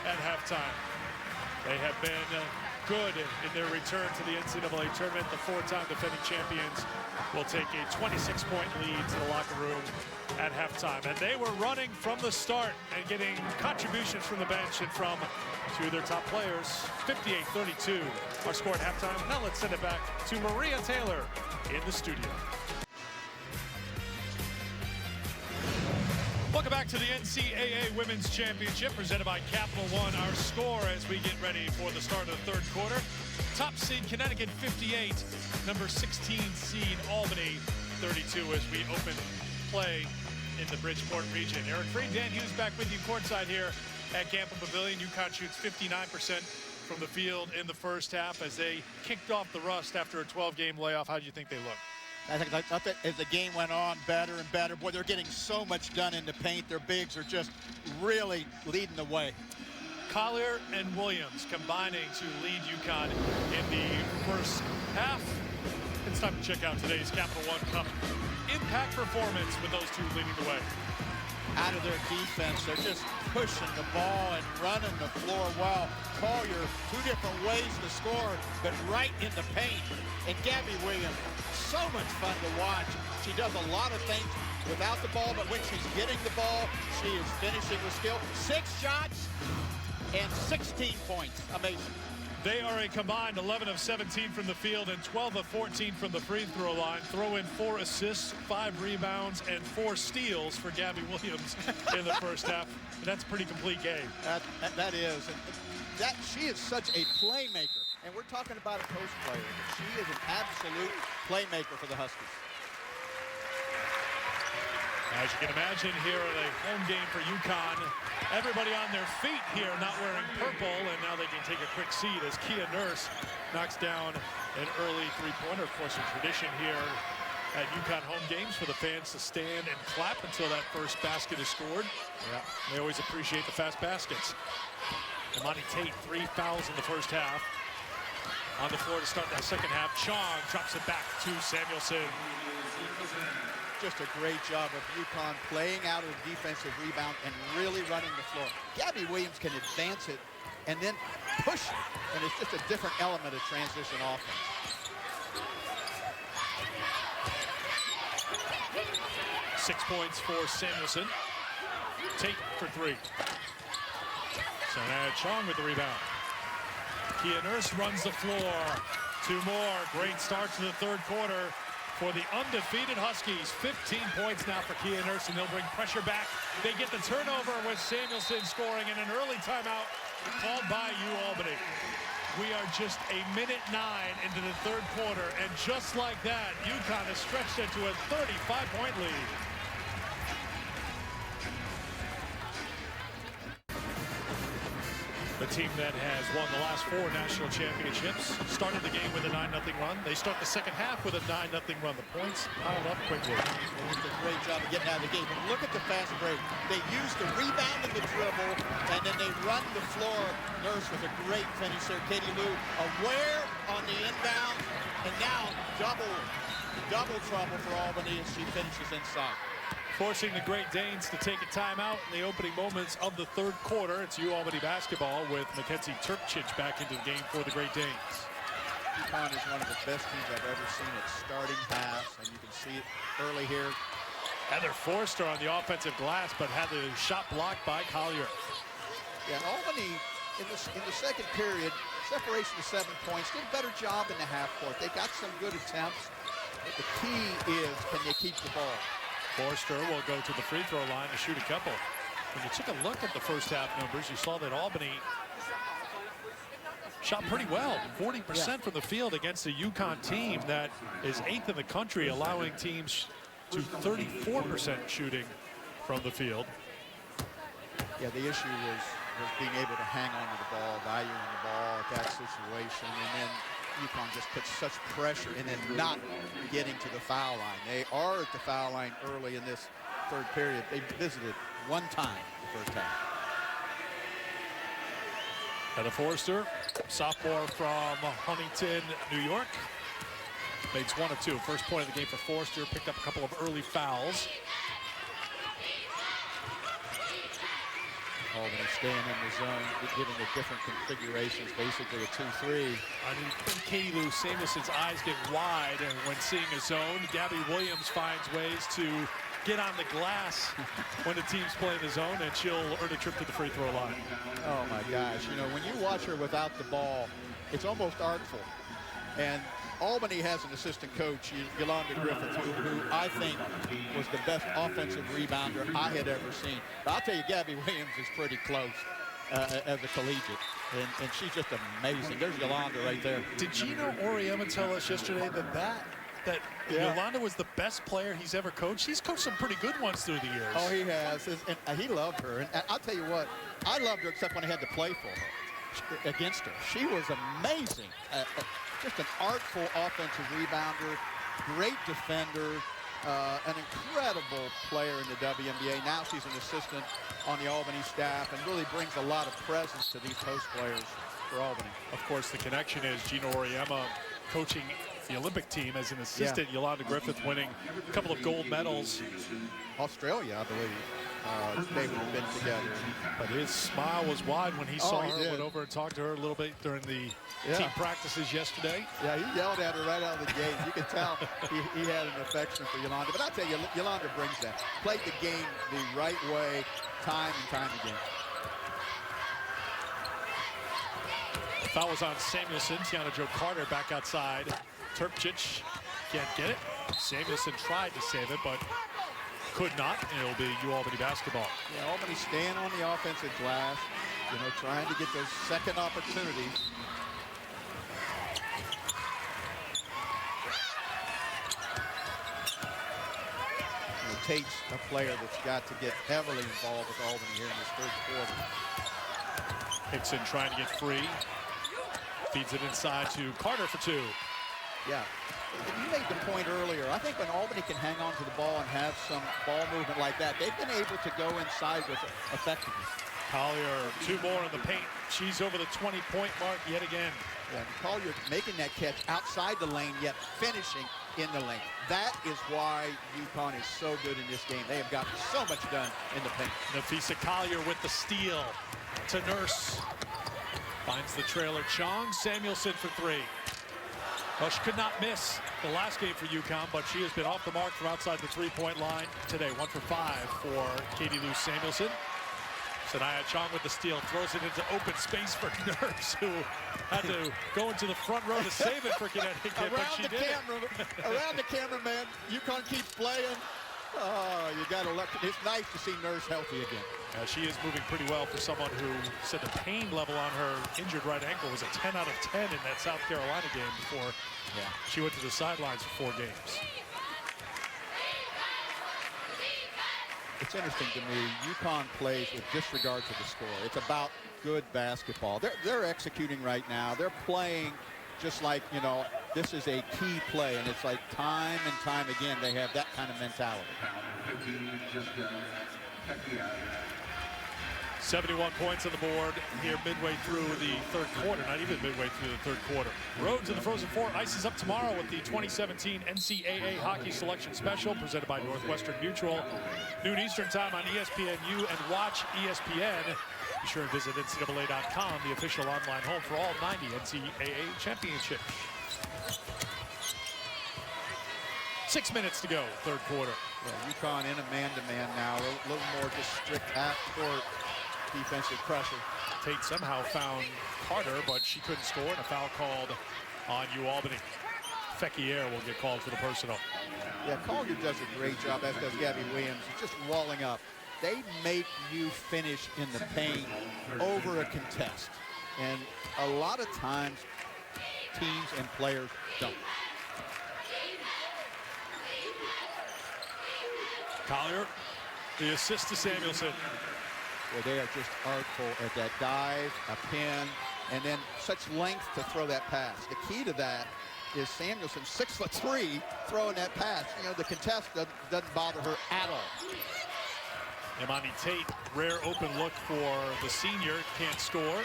at halftime. They have been good in their return to the NCAA tournament. The four-time defending champions will take a 26-point lead to the locker room at halftime. And they were running from the start and getting contributions from the bench and from two of their top players. 58-32, our score at halftime. Now let's send it back to Maria Taylor in the studio. Welcome back to the NCAA Women's Championship presented by Capital One. Our score as we get ready for the start of the third quarter. Top seed Connecticut 58, number 16 seed Albany 32 as we open play in the Bridgeport region. Eric Freed, Dan Hughes back with you courtside here at Gamble Pavilion. UConn shoots 59% from the field in the first half as they kicked off the rust after a 12-game layoff. How do you think they look?
I think as the game went on, better and better. Boy, they're getting so much done in the paint. Their bigs are just really leading the way.
Collier and Williams combining to lead UConn in the first half. It's time to check out today's Capital One Cup impact performance with those two leading the way.
Out of their defense, they're just pushing the ball and running the floor well. Collier, two different ways to score, but right in the paint. And Gabby Williams, so much fun to watch. She does a lot of things without the ball, but when she's getting the ball, she is finishing with skill. 6 shots and 16 points. Amazing.
They are a combined 11 of 17 from the field and 12 of 14 from the free throw line. Throw in 4 assists, 5 rebounds, and 4 steals for Gabby Williams in the first half. And that's a pretty complete game.
That is. And she is such a playmaker. And we're talking about a post player. She is an absolute playmaker for the Huskies.
As you can imagine here at a home game for UConn, everybody on their feet here not wearing purple, and now they can take a quick seat as Kia Nurse knocks down an early three-pointer. Of course, a tradition here at UConn home games for the fans to stand and clap until that first basket is scored. Yeah, they always appreciate the fast baskets. Imani Tate, 3 fouls in the first half. On the floor to start that second half. Chong drops it back to Samuelson.
Just a great job of UConn playing out of the defensive rebound and really running the floor. Gabby Williams can advance it and then push it, and it's just a different element of transition offense.
Six points for Samuelson. Tate for 3. So now Chong with the rebound. Kia Nurse runs the floor. 2 more. Great start to the third quarter for the undefeated Huskies. 15 points now for Kia Nurse, and they'll bring pressure back. They get the turnover with Samuelson scoring and an early timeout called by Albany. We are just a minute 9 into the third quarter, and just like that, UConn has stretched it to a 35-point lead. The team that has won the last 4 national championships started the game with a 9-0 run. They start the second half with a 9-0 run. The points piled up quickly.
They did a great job of getting out of the game. And look at the fast break. They use the rebound and the dribble, and then they run the floor. Nurse with a great finisher. Katie Lou aware on the inbound, and now double trouble for Albany as she finishes inside.
Forcing the Great Danes to take a timeout in the opening moments of the third quarter. It's Albany basketball with Mackenzie Turkchich back into the game for the Great Danes.
UConn is one of the best teams I've ever seen at starting halves, and you can see it early here.
Heather Forster on the offensive glass, but had the shot blocked by Collier.
Yeah, Albany in the second period, separation to 7 points, did a better job in the half court. They got some good attempts, but the key is, can they keep the ball?
Forster will go to the free throw line to shoot a couple. When you took a look at the first half numbers, you saw that Albany shot pretty well, 40% from the field against a UConn team that is 8th in the country, allowing teams to 34% shooting from the field.
Yeah, the issue was being able to hang on to the ball, valuing the ball at that situation, and then UConn just puts such pressure and then not getting to the foul line. They are at the foul line early in this third period. They visited 1 time the first half.
Heather Forster, sophomore from Huntington, New York, makes 1 of 2. First point of the game for Forster, picked up a couple of early fouls.
Albany staying in the zone, giving the different configurations, basically a 2-3.
I mean, Katie Lou Samuelson's eyes get wide when seeing a zone. Gabby Williams finds ways to get on the glass when the team's playing the zone, and she'll earn a trip to the free throw line.
Oh my gosh, you know, when you watch her without the ball, it's almost artful. And Albany has an assistant coach, Yolanda Griffith, who I think was the best offensive rebounder I had ever seen. But I'll tell you, Gabby Williams is pretty close as a collegiate, and she's just amazing. There's Yolanda right there.
Did Gino Oriema tell us yesterday that Yolanda was the best player he's ever coached? He's coached some pretty good ones through the years.
Oh, he has, and he loved her. And I'll tell you what, I loved her except when I had to play for her, against her. She was amazing. Just an artful offensive rebounder, great defender, an incredible player in the WNBA. Now she's an assistant on the Albany staff and really brings a lot of presence to these host players for Albany.
Of course, the connection is Gino Oriema coaching the Olympic team as an assistant. Yeah. Yolanda Griffith winning a couple of gold medals.
Australia, I believe. They would have been together.
But his smile was wide when he saw her. Went over and talked to her a little bit during the team practices yesterday.
Yeah, he yelled at her right out of the gate. You can tell he had an affection for Yolanda. But I'll tell you, Yolanda brings that. Played the game the right way time and time again.
The foul was on Samuelson. Tiana Jo Carter back outside. Turpchich can't get it. Samuelson tried to save it, but could not, and it'll be UAlbany basketball.
Yeah, Albany staying on the offensive glass, you know, trying to get those second opportunities. Tate's a player that's got to get heavily involved with Albany here in this third quarter.
Hickson trying to get free. Feeds it inside to Carter for two.
Yeah. You made the point earlier. I think when Albany can hang on to the ball and have some ball movement like that, they've been able to go inside with effectiveness.
Collier, two more in the paint. She's over the 20-point mark yet again.
Yeah, Collier making that catch outside the lane, yet finishing in the lane. That is why UConn is so good in this game. They have gotten so much done in the paint.
Nafisa Collier with the steal to Nurse. Finds the trailer Chong. Samuelson for three. Well, she could not miss the last game for UConn, but she has been off the mark from outside the three-point line today. 1 for 5 for Katie Lou Samuelson. Sanaya Chong with the steal, throws it into open space for Nurse, who had to go into the front row to save it for Connecticut, but she did it.
Around the camera, man. UConn keeps playing. Oh, you got to look. It's nice to see Nurse healthy again.
She is moving pretty well for someone who said the pain level on her injured right ankle was a 10 out of 10 in that South Carolina game before she went to the sidelines for 4 games.
It's interesting to me, UConn plays with disregard to the score. It's about good basketball. They're executing right now. They're playing just like, you know, this is a key play, and it's like time and time again they have that kind of mentality.
71 points on the board here midway through the third quarter, not even midway through the third quarter. Road to the Frozen Four ices up tomorrow with the 2017 NCAA Hockey Selection Special presented by Northwestern Mutual. Noon Eastern time on ESPNU and watch ESPN. Be sure and visit NCAA.com, the official online home for all 90 NCAA championships. 6 minutes to go, third quarter.
Yeah, UConn in a man-to-man now, a little more just strict half-court defensive pressure.
Tate somehow found Carter, but she couldn't score, and a foul called on UAlbany. Feckier will get called for the personal.
Yeah, Collier does a great job, as does Gabby Williams. It's just walling up. They make you finish in the paint over a contest. And a lot of times, teams and players don't.
Collier, the assist to Samuelson.
Well, they are just artful at that dive, a pin, and then such length to throw that pass. The key to that is Samuelson, 6'3", throwing that pass. You know, the contest doesn't bother her at all.
Imani Tate, rare open look for the senior, can't score.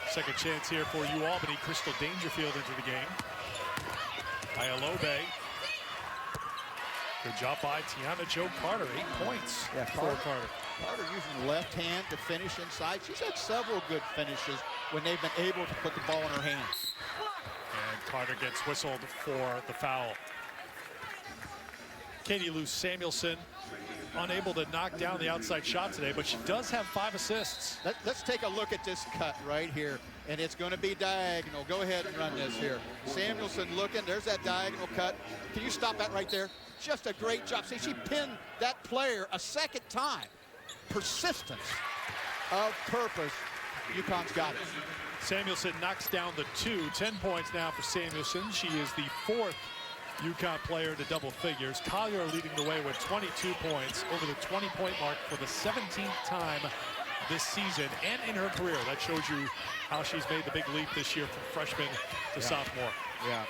Second chance here for UAlbany. Crystal Dangerfield into the game. Ayalobe Good job by Tiana Jo Carter. 8 points for Carter.
Carter using the left hand to finish inside. She's had several good finishes when they've been able to put the ball in her hands.
And Carter gets whistled for the foul. Katie Lou Samuelson unable to knock down the outside shot today, but she does have 5 assists.
Let's take a look at this cut right here, and it's going to be diagonal. Go ahead and run this here. Samuelson looking. There's that diagonal cut. Can you stop that right there? Just a great job. See, she pinned that player a second time. Persistence of purpose. UConn's got it.
Samuelson knocks down the 2. 10 points now for Samuelson. She is the 4th UConn player to double figures. Collier leading the way with 22 points, over the 20-point mark for the 17th time this season and in her career. That shows you how she's made the big leap this year from freshman to sophomore.
Yeah,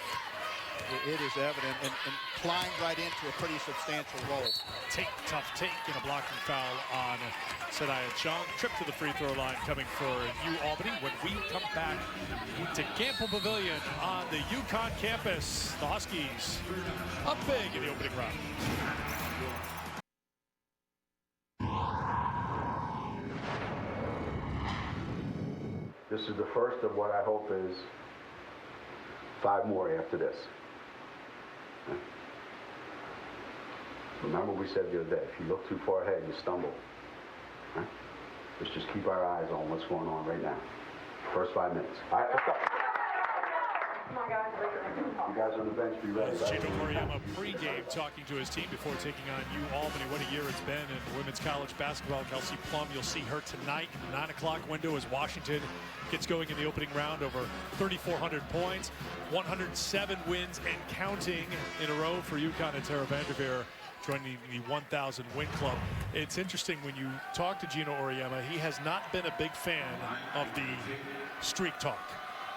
it is evident, and climbed right into a pretty substantial role.
Tough take, and a blocking foul on Sadaya Chung. Trip to the free throw line coming for Albany. When we come back to Gamble Pavilion on the UConn campus, the Huskies up big in the opening round.
This is the first of what I hope is 5 more after this. Remember we said the other day, if you look too far ahead, you stumble. Right? Let's just keep our eyes on what's going on right now. First 5 minutes. All right, let's go. You guys on the bench, be ready.
Gino Murayama pregame talking to his team before taking on Albany. What a year it's been in women's college basketball. Kelsey Plum, you'll see her tonight in the 9 o'clock window as Washington gets going in the opening round. Over 3,400 points, 107 wins and counting in a row for UConn and Tara Vanderveer, joining the 1,000 win club. It's interesting when you talk to Gino Murayama, he has not been a big fan of the streak talk.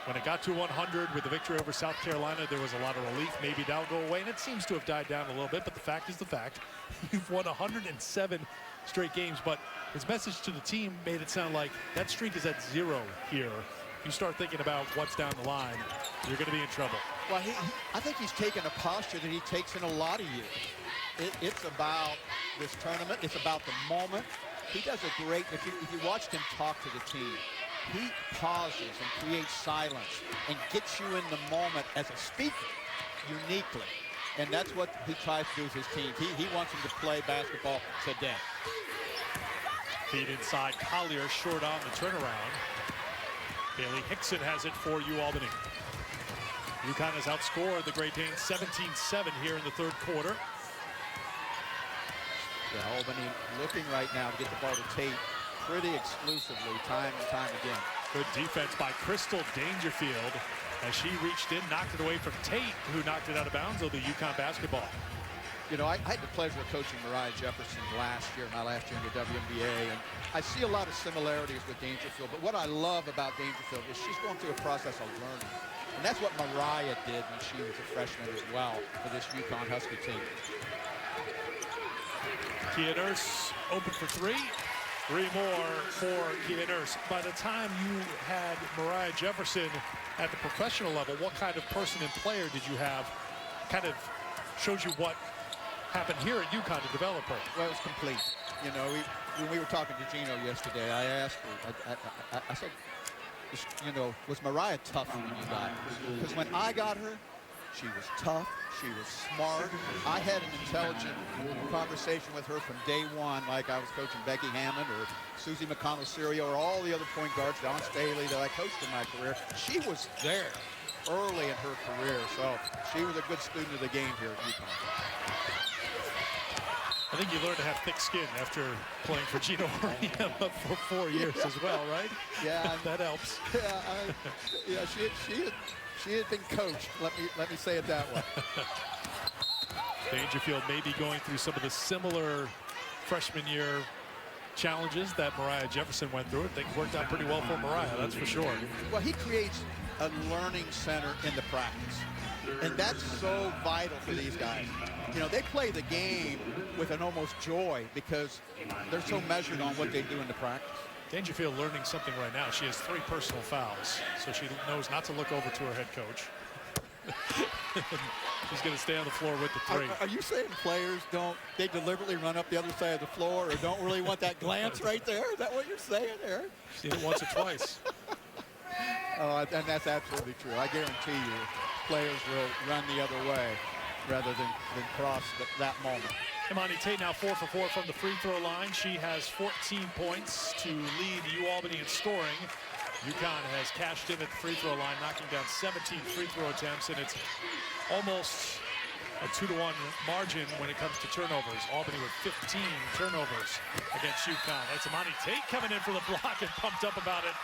When it got to 100 with the victory over South Carolina, there was a lot of relief. Maybe that'll go away, and it seems to have died down a little bit, but the fact is the fact. You've won 107 straight games, but his message to the team made it sound like that streak is at 0 here. You start thinking about what's down the line, you're going to be in trouble.
Well, I think he's taken a posture that he takes in a lot of years. It's about this tournament. It's about the moment. He does a great, if you watched him talk to the team, he pauses and creates silence and gets you in the moment as a speaker uniquely. And that's what he tries to do with his team. He wants them to play basketball today.
Feed inside, Collier short on the turnaround. Bailey Hickson has it for Albany. UConn has outscored the Great Danes 17-7 here in the 3rd quarter.
Yeah, Albany looking right now to get the ball to Tate pretty exclusively, time and time again.
Good defense by Crystal Dangerfield as she reached in, knocked it away from Tate, who knocked it out of bounds of the UConn basketball.
You know, I had the pleasure of coaching Mariah Jefferson last year, my last year in the WNBA, and I see a lot of similarities with Dangerfield, but what I love about Dangerfield is she's going through a process of learning. And that's what Mariah did when she was a freshman as well for this UConn Husky team.
Kia Nurse open for 3. 3 more for Kia Nurse. By the time you had Mariah Jefferson at the professional level, what kind of person and player did you have? Kind of shows you what happened here at UConn to develop her.
Well, it was complete. You know, when we were talking to Gino yesterday, I asked her, I said, you know, was Mariah tough when you got her? Because when I got her, she was tough, she was smart. I had an intelligent conversation with her from day one, like I was coaching Becky Hammond or Susie McConnell-Serio or all the other point guards, Don Staley, that I coached in my career. She was there early in her career, so she was a good student of the game here at UConn.
I think you learned to have thick skin after playing for Gino Murayama for 4 years as well, right?
Yeah.
That helps.
Yeah, she had been coached. Let me say it that way.
Dangerfield may be going through some of the similar freshman year challenges that Mariah Jefferson went through. Things worked out pretty well for Mariah, that's for sure.
Well, he creates a learning center in the practice. And that's so vital for these guys. You know, they play the game with an almost joy because they're so measured on what they do in the practice.
Dangerfield learning something right now. She has 3 personal fouls, so she knows not to look over to her head coach. She's going to stay on the floor with the three.
Are you saying players they deliberately run up the other side of the floor or don't really want that glance right there? Is that what you're saying there?
Seen it once or twice.
Oh, and that's absolutely true. I guarantee you players will run the other way rather than cross that moment.
Imani Tate now 4 for 4 from the free throw line. She has 14 points to lead UAlbany in scoring. UConn has cashed in at the free throw line, knocking down 17 free throw attempts, and it's almost a 2-1 margin when it comes to turnovers. Albany with 15 turnovers against UConn. That's Imani Tate coming in for the block and pumped up about it.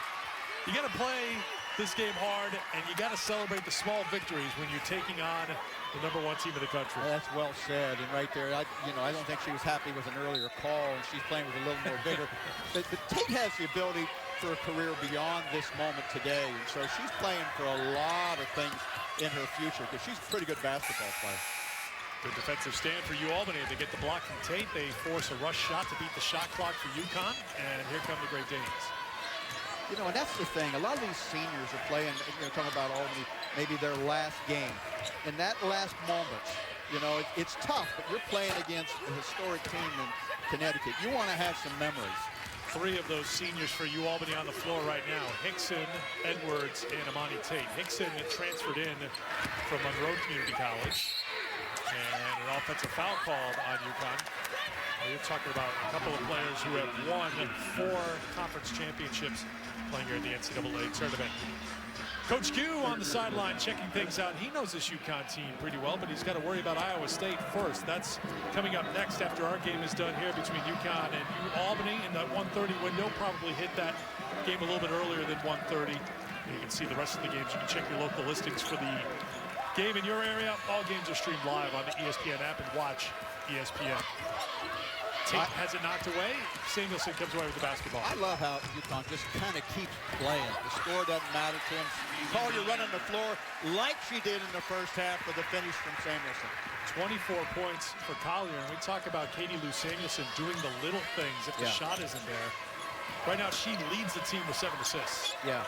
You got to play this game hard, and you got to celebrate the small victories when you're taking on the #1 team in the country.
That's well said, and right there, I don't think she was happy with an earlier call, and she's playing with a little more vigor. But Tate has the ability for a career beyond this moment today, and so she's playing for a lot of things in her future because she's a pretty good basketball player.
Good defensive stand for UAlbany. They get the block from Tate. They force a rush shot to beat the shot clock for UConn, and here come the Great Danes.
You know, and that's the thing. A lot of these seniors are playing, talking about Albany, maybe their last game. In that last moment, it's tough, but you're playing against a historic team in Connecticut. You want to have some memories.
3 of those seniors for UAlbany on the floor right now. Hickson, Edwards, and Imani Tate. Hickson transferred in from Monroe Community College. And an offensive foul called on UConn. You're talking about a couple of players who have won 4 conference championships playing here in the NCAA tournament. Coach Q on the sideline checking things out. He knows this UConn team pretty well, but he's got to worry about Iowa State first. That's coming up next after our game is done here between UConn and UAlbany in that 1:30 window. Probably hit that game a little bit earlier than 1:30. You can see the rest of the games. You can check your local listings for the game in your area. All games are streamed live on the ESPN app and watch ESPN. Tate has it knocked away. Samuelson comes away with the basketball.
I love how UConn just kind of keeps playing. The score doesn't matter to him. Collier running the floor like she did in the first half with the finish from Samuelson.
24 points for Collier. And we talk about Katie Lou Samuelson doing the little things if the shot isn't there. Right now, she leads the team with 7 assists.
Yeah.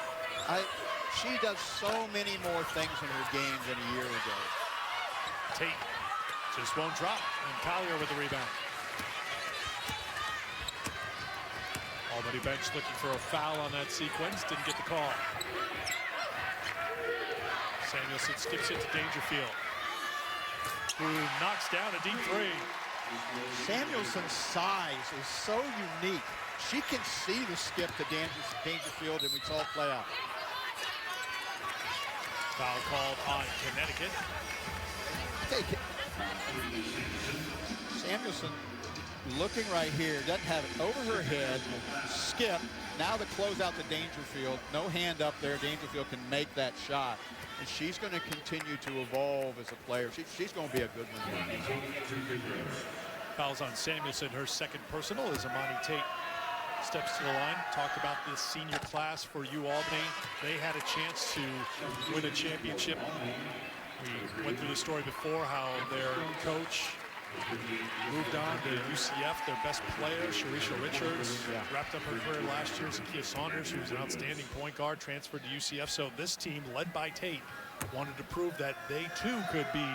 She does so many more things in her game than a year ago.
Tate just won't drop. And Collier with the rebound. Albany bench looking for a foul on that sequence. Didn't get the call. Samuelson skips it to Dangerfield, who knocks down a deep 3.
Samuelson's size is so unique. She can see the skip to Dangerfield, and we saw it play out.
Foul called on Connecticut.
Samuelson looking right here, doesn't have it over her head, skip, now the closeout to Dangerfield, no hand up there, Dangerfield can make that shot, and she's going to continue to evolve as a player. She's going to be a good one.
Fouls on Samuelson, her second personal as Imani Tate steps to the line. Talked about this senior class for UAlbany. They had a chance to win a championship. We went through the story before how their coach moved on to UCF. Their best player, Sharisha Richards, wrapped up her career last year. Zakiya Saunders, who was an outstanding point guard, transferred to UCF. So this team, led by Tate, wanted to prove that they too could be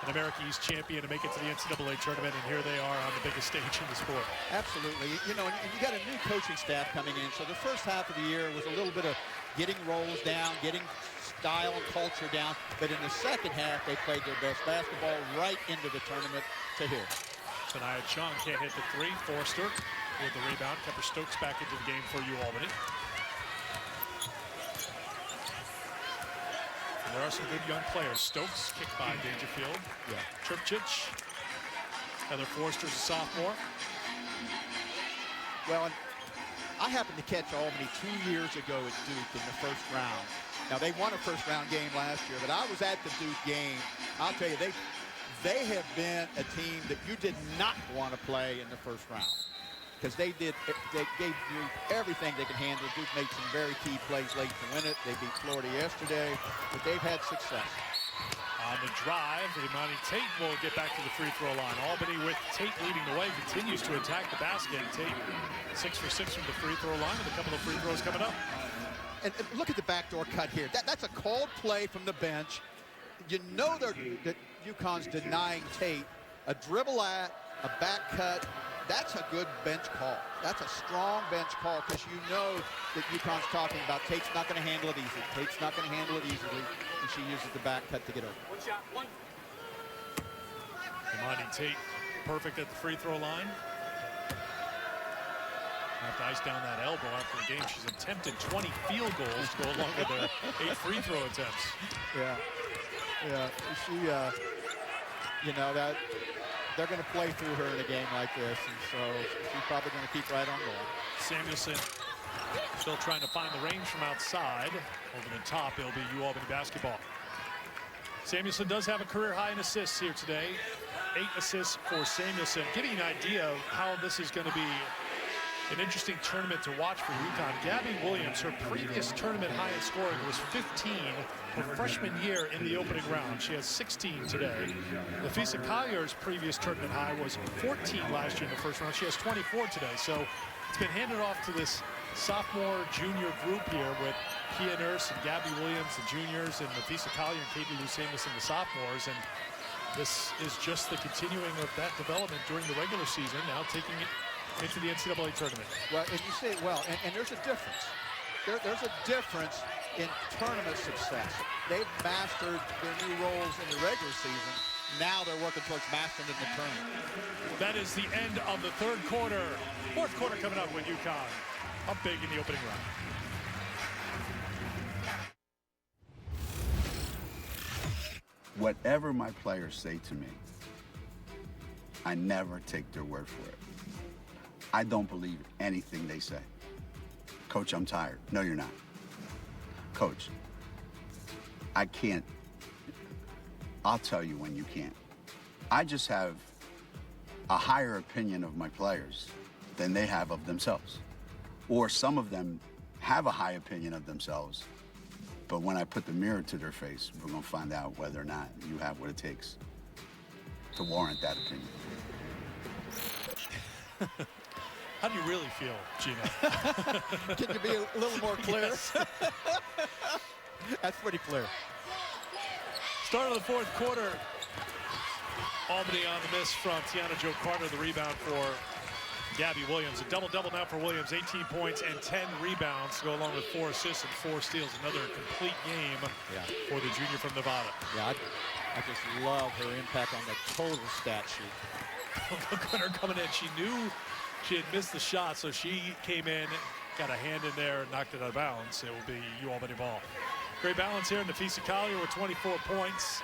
an America East champion and make it to the NCAA tournament, and here they are on the biggest stage in the sport.
Absolutely. And you got a new coaching staff coming in, so the first half of the year was a little bit of getting roles down, getting style and culture down, but in the second half, they played their best basketball right into the tournament to here.
Sanaya Chung can't hit the 3. Forster with the rebound. Pepper Stokes back into the game for UAlbany. There are some good young players. Stokes kicked by Dangerfield. Tripchich. Heather Forster's a sophomore.
Well, I happened to catch Albany 2 years ago at Duke in the first round. Now, they won a first-round game last year, but I was at the Duke game. I'll tell you, they have been a team that you did not want to play in the first round because they gave Duke everything they could handle. Duke made some very key plays late to win it. They beat Florida yesterday, but they've had success.
On the drive, Imani Tate will get back to the free throw line. Albany, with Tate leading the way, continues to attack the basket. Tate 6 for 6 from the free throw line with a couple of free throws coming up.
And look at the backdoor cut here. That's a called play from the bench. you know that UConn's denying Tate a dribble at, a back cut. That's a good bench call. That's a strong bench call because you know that UConn's talking about Tate's not going to handle it easily. Tate's not going to handle it easily, and she uses the back cut to get over.
One shot, one.
Imani Tate perfect at the free throw line. Have to ice down that elbow after the game. She's attempted 20 field goals to go along with her 8 free throw attempts.
Yeah, she, you know, that they're going to play through her in a game like this, and so she's probably going to keep right on going.
Samuelson still trying to find the range from outside. Over the top, it'll be UAlbany basketball. Samuelson does have a career high in assists here today. 8 assists for Samuelson. Giving you an idea of how this is going to be an interesting tournament to watch for UConn. Gabby Williams, her previous tournament high in scoring was 15 her freshman year in the opening round. She has 16 today. Nafisa Collier's previous tournament high was 14 last year in the first round. She has 24 today. So it's been handed off to this sophomore junior group here with Kia Nurse and Gabby Williams, the juniors, and Nafisa Collier and Katie Lou Samuelson, the sophomores. And this is just the continuing of that development during the regular season, now taking it into the NCAA tournament.
Well, and you say, well, and there's a difference. There's a difference in tournament success. They've mastered their new roles in the regular season. Now they're working towards mastering it in the tournament.
That is the end of the third quarter. Fourth quarter coming up with UConn. Up big in the opening round.
Whatever my players say to me, I never take their word for it. I don't believe anything they say. Coach, I'm tired. No, you're not. Coach, I can't. I'll tell you when you can't. I just have a higher opinion of my players than they have of themselves. Or some of them have a high opinion of themselves, but when I put the mirror to their face, we're gonna find out whether or not you have what it takes to warrant that opinion.
How do you really feel, Gino?
Can you be a little more clear?
Yes.
That's pretty clear.
Start of the fourth quarter. Albany on the miss from Tiana Jo Carter, the rebound for Gabby Williams. A double-double now for Williams, 18 points and 10 rebounds to go along with 4 assists and 4 steals. Another complete game for the junior from Nevada.
Yeah, I just love her impact on the total stat sheet.
Look at her coming in. She knew she had missed the shot, so she came in, got a hand in there, and knocked it out of bounds. It will be UAlbany ball. Great balance here. Nafisa Collier with 24 points.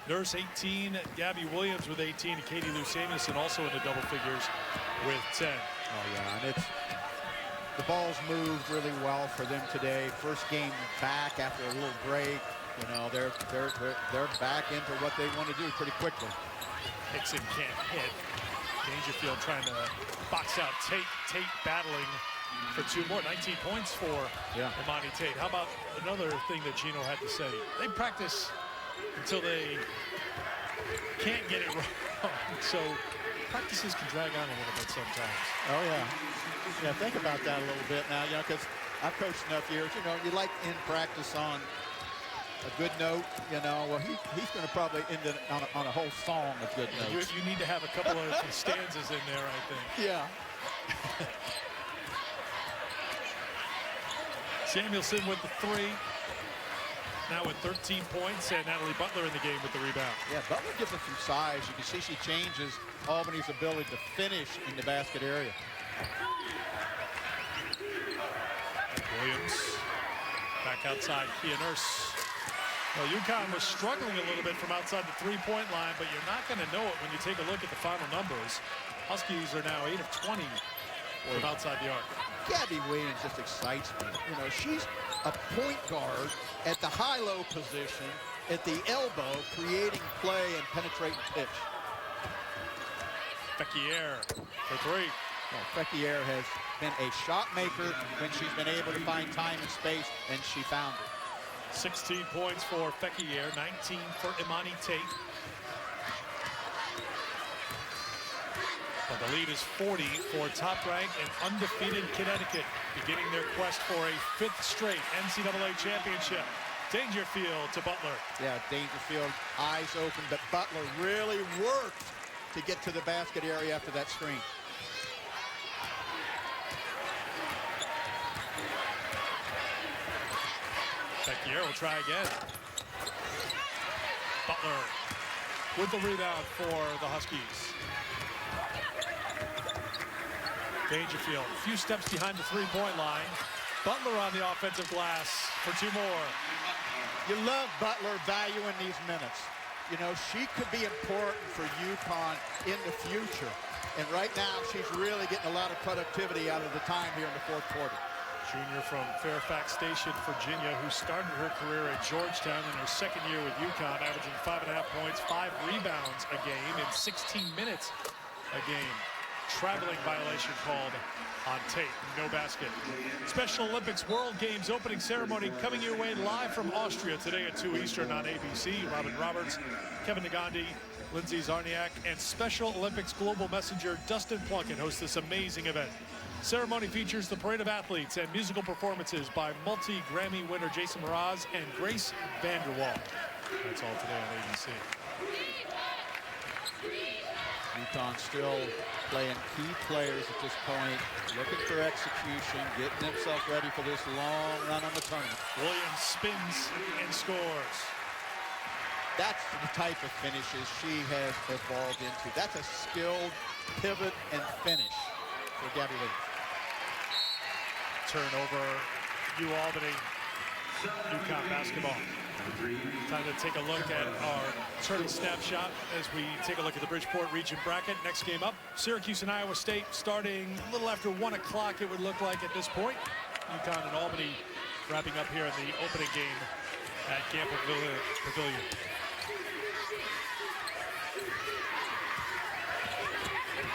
Nurse 18, Gabby Williams with 18, and Katie Lou Samuelson also in the double figures with 10.
Oh yeah, and the ball's moved really well for them today. First game back after a little break. You know, they're back into what they want to do pretty quickly.
Hickson can't hit. Dangerfield trying to box out Tate. Tate battling for 2 more. 19 points for Imani Tate. How about another thing that Gino had to say? They practice until they can't get it wrong. So practices can drag on a little bit sometimes.
Oh yeah. Yeah, think about that a little bit now, you know, because I've coached enough years, you know, you like in practice on a good note, you know. Well, he's going to probably end it on a whole song of good notes.
You need to have a couple of stanzas in there, I think.
Yeah.
Samuelson with the 3. Now with 13 points, and Natalie Butler in the game with the rebound.
Yeah, Butler gives them some size. You can see she changes Albany's ability to finish in the basket area.
Williams back outside, Kia Nurse. Well, UConn was struggling a little bit from outside the 3-point line, but you're not going to know it when you take a look at the final numbers. Huskies are now 8 of 20 from outside the arc.
Gabby Williams just excites me. You know, she's a point guard at the high-low position, at the elbow, creating play and penetrating pitch.
Fekhier for 3.
Well, Fekhier has been a shot maker when she's been able to find time and space, and she found it.
16 points for Fekhier, 19 for Imani Tate. But the lead is 40 for top-ranked and undefeated Connecticut, beginning their quest for a 5th straight NCAA championship. Dangerfield to Butler.
Yeah, Dangerfield, eyes open, but Butler really worked to get to the basket area after that screen.
Bekier will try again. Butler with the rebound for the Huskies. Dangerfield, a few steps behind the three-point line. Butler on the offensive glass for 2 more.
You love Butler valuing these minutes. You know, she could be important for UConn in the future. And right now, she's really getting a lot of productivity out of the time here in the fourth quarter.
Junior from Fairfax Station, Virginia, who started her career at Georgetown in her second year with UConn, averaging 5.5 points, 5 rebounds a game in 16 minutes a game. Traveling violation called on tape. No basket. Special Olympics World Games opening ceremony coming your way live from Austria today at 2 Eastern on ABC. Robin Roberts, Kevin Nagandi, Lindsay Zarniak, and Special Olympics Global Messenger Dustin Plunkett host this amazing event. Ceremony features the parade of athletes and musical performances by multi-Grammy winner Jason Mraz and Grace Vanderwall. That's all today on ABC.
UConn still playing key players at this point, looking for execution, getting themselves ready for this long run on the tournament.
Williams spins and scores.
That's the type of finishes she has evolved into. That's a skilled pivot and finish for Gabby Williams.
Turnover, Albany, UConn basketball. Time to take a look at our tourney snapshot as we take a look at the Bridgeport region bracket. Next game up, Syracuse and Iowa State starting a little after 1 o'clock, it would look like at this point. UConn and Albany wrapping up here in the opening game at Gamble Pavilion.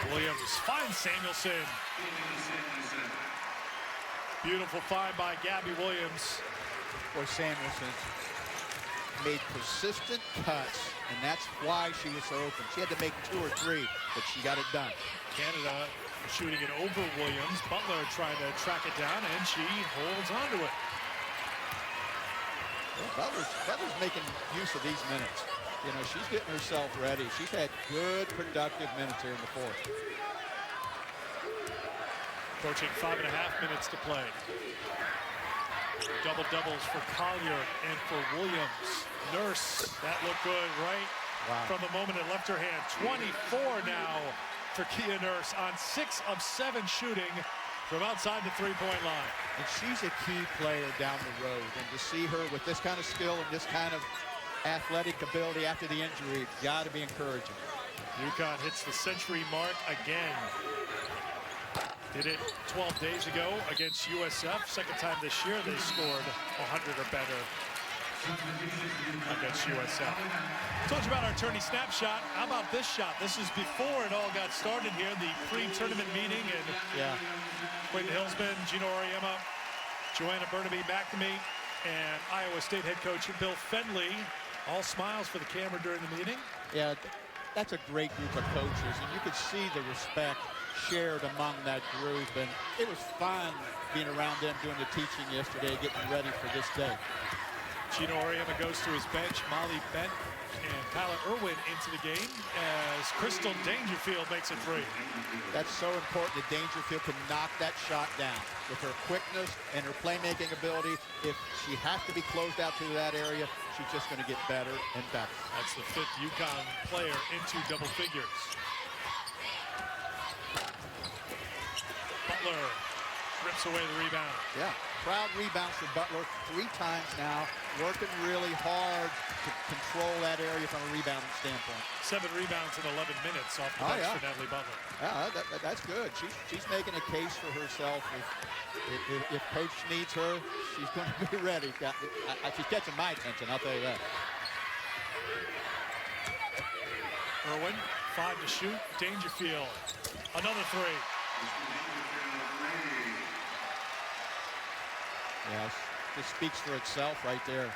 Williams finds Samuelson. Beautiful find by Gabby Williams.
Boy, Samuelson made persistent cuts, and that's why she was so open. She had to make 2 or 3, but she got it done.
Canada shooting it over Williams. Butler trying to track it down, and she holds onto it.
Well, Butler's making use of these minutes. You know, she's getting herself ready. She's had good, productive minutes here in the fourth.
Approaching 5.5 minutes to play. Double doubles for Collier and for Williams. Nurse, that looked good right from the moment it left her hand. 24 now for Kia Nurse on 6 of 7 shooting from outside the three-point line.
And she's a key player down the road. And to see her with this kind of skill and this kind of athletic ability after the injury, it's got to be encouraging.
UConn hits the century mark again. Did it 12 days ago against USF. Second time this year they scored 100 or better against USF. Told you about our tourney snapshot. How about this shot? This is before it all got started here, the pre-tournament meeting. And Clayton Hillsman, Gino Auriemma, Joanna Burnaby McNamee, and Iowa State head coach Bill Fendley. All smiles for the camera during the meeting.
Yeah, that's a great group of coaches, and you could see the respect shared among that group, and it was fun being around them doing the teaching yesterday, getting ready for this day.
Gino Auriemma goes to his bench. Molly Bent and Kyla Irwin into the game as Crystal Dangerfield makes a 3.
That's so important that Dangerfield can knock that shot down. With her quickness and her playmaking ability, if she has to be closed out to that area, she's just going to get better and better.
That's the 5th UConn player into double figures. Butler rips away the rebound.
Yeah, proud rebounds for Butler 3 times now, working really hard to control that area from a rebounding standpoint.
7 rebounds in 11 minutes off the bench for Natalie Butler.
Yeah, that's good. She's making a case for herself. If coach needs her, she's going to be ready. She's catching my attention, I'll tell you that.
Irwin, 5 to shoot. Dangerfield, another 3.
Yes, this speaks for itself right there.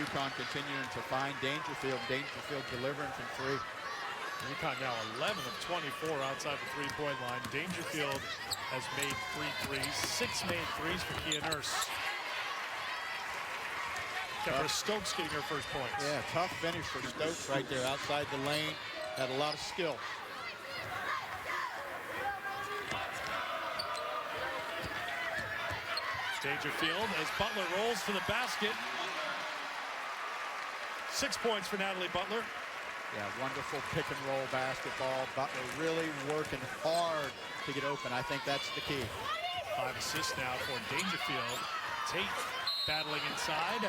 UConn continuing to find Dangerfield. Dangerfield delivering from 3.
UConn now 11 of 24 outside the three-point line. Dangerfield has made 3 threes, 6 made threes for Kia Nurse. Kemper Stokes getting her first points.
Yeah, tough finish for Stokes right there outside the lane. Had a lot of skill.
Dangerfield as Butler rolls to the basket. 6 points for Natalie Butler.
Yeah, wonderful pick and roll basketball. Butler really working hard to get open. I think that's the key.
5 assists now for Dangerfield. Tate battling inside.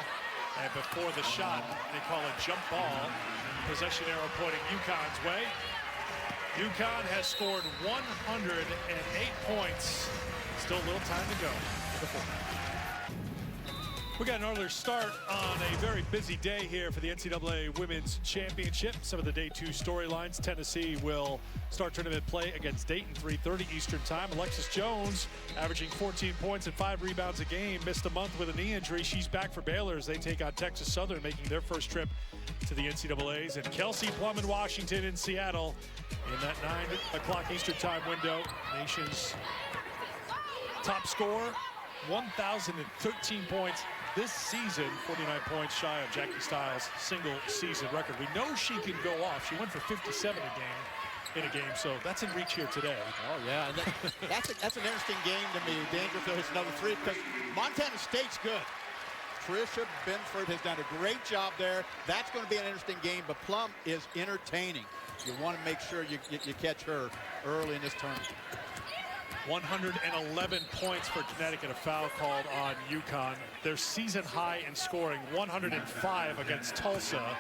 And before the shot, they call a jump ball. Possession arrow pointing UConn's way. UConn has scored 108 points. Still a little time to go. We got an earlier start on a very busy day here for the NCAA Women's Championship. Some of the day 2 storylines. Tennessee will start tournament play against Dayton, 3:30 Eastern time. Alexis Jones averaging 14 points and 5 rebounds a game. Missed a month with a knee injury. She's back for Baylor as they take on Texas Southern, making their first trip to the NCAAs. And Kelsey Plum in Washington in Seattle in that 9 o'clock Eastern time window. Nation's top scorer, 1,013 points. This season, 49 points shy of Jackie Stiles' single season record. We know she can go off. She went for 57 in a game, so that's in reach here today.
Oh, yeah. And that's an interesting game to me. Dangerfield hits another 3 because Montana State's good. Trisha Benford has done a great job there. That's going to be an interesting game, but Plum is entertaining. You want to make sure you catch her early in this tournament.
111 points for Connecticut, a foul called on UConn. Their season high in scoring, 105 against Tulsa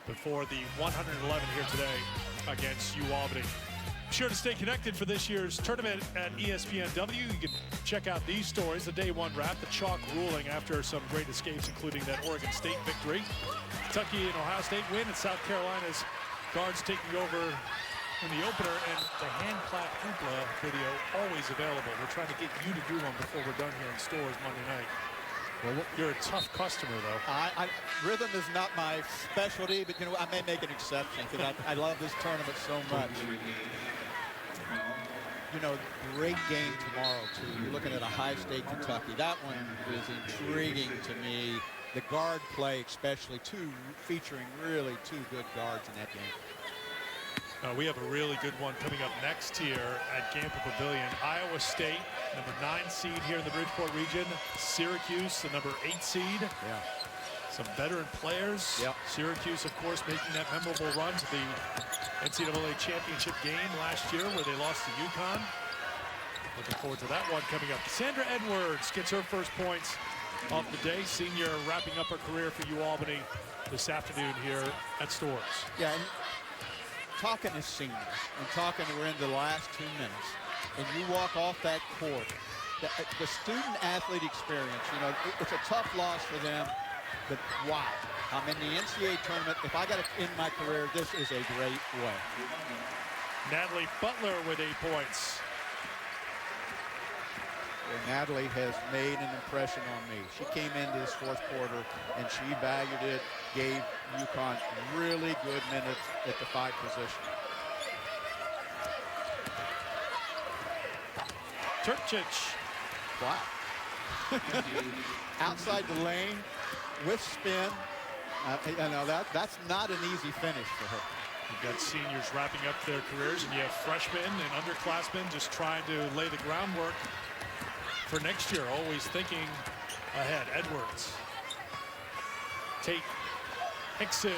before the 111 here today against UAlbany. Be sure to stay connected for this year's tournament at ESPNW. You can check out these stories, the day 1 wrap, the chalk ruling after some great escapes, including that Oregon State victory. Kentucky and Ohio State win, and South Carolina's guards taking over in the opener, and the hand clap hoopla video always available. We're trying to get you to do one before we're done here in stores Monday night. Well, you're a tough customer, though.
Rhythm is not my specialty, but I may make an exception because I love this tournament so much. Great game tomorrow too. You're looking at Ohio State, Kentucky. That one is intriguing to me. The guard play, especially, featuring really 2 good guards in that game.
We have a really good one coming up next here at Gamble Pavilion. Iowa State, number 9 seed here in the Bridgeport region. Syracuse, the number 8 seed.
Yeah.
Some veteran players.
Yep.
Syracuse, of course, making that memorable run to the NCAA championship game last year where they lost to UConn. Looking forward to that one coming up. Cassandra Edwards gets her first points of the day. Senior wrapping up her career for UAlbany this afternoon here at Stores.
Yeah. Talking to seniors and we're into the last 2 minutes, and you walk off that court, the student-athlete experience, it's a tough loss for them, but wow, I'm in the NCAA tournament. If I got to end my career, this is a great way.
Natalie Butler with 8 points.
Well, Natalie has made an impression on me. She came into this 4th quarter, and she valued it, gave UConn really good minutes at the 5 position.
Turcic.
Wow. Outside the lane with spin. That's not an easy finish for her.
You've got seniors wrapping up their careers, and you have freshmen and underclassmen just trying to lay the groundwork for next year, always thinking ahead. Edwards. Tate. Hickson.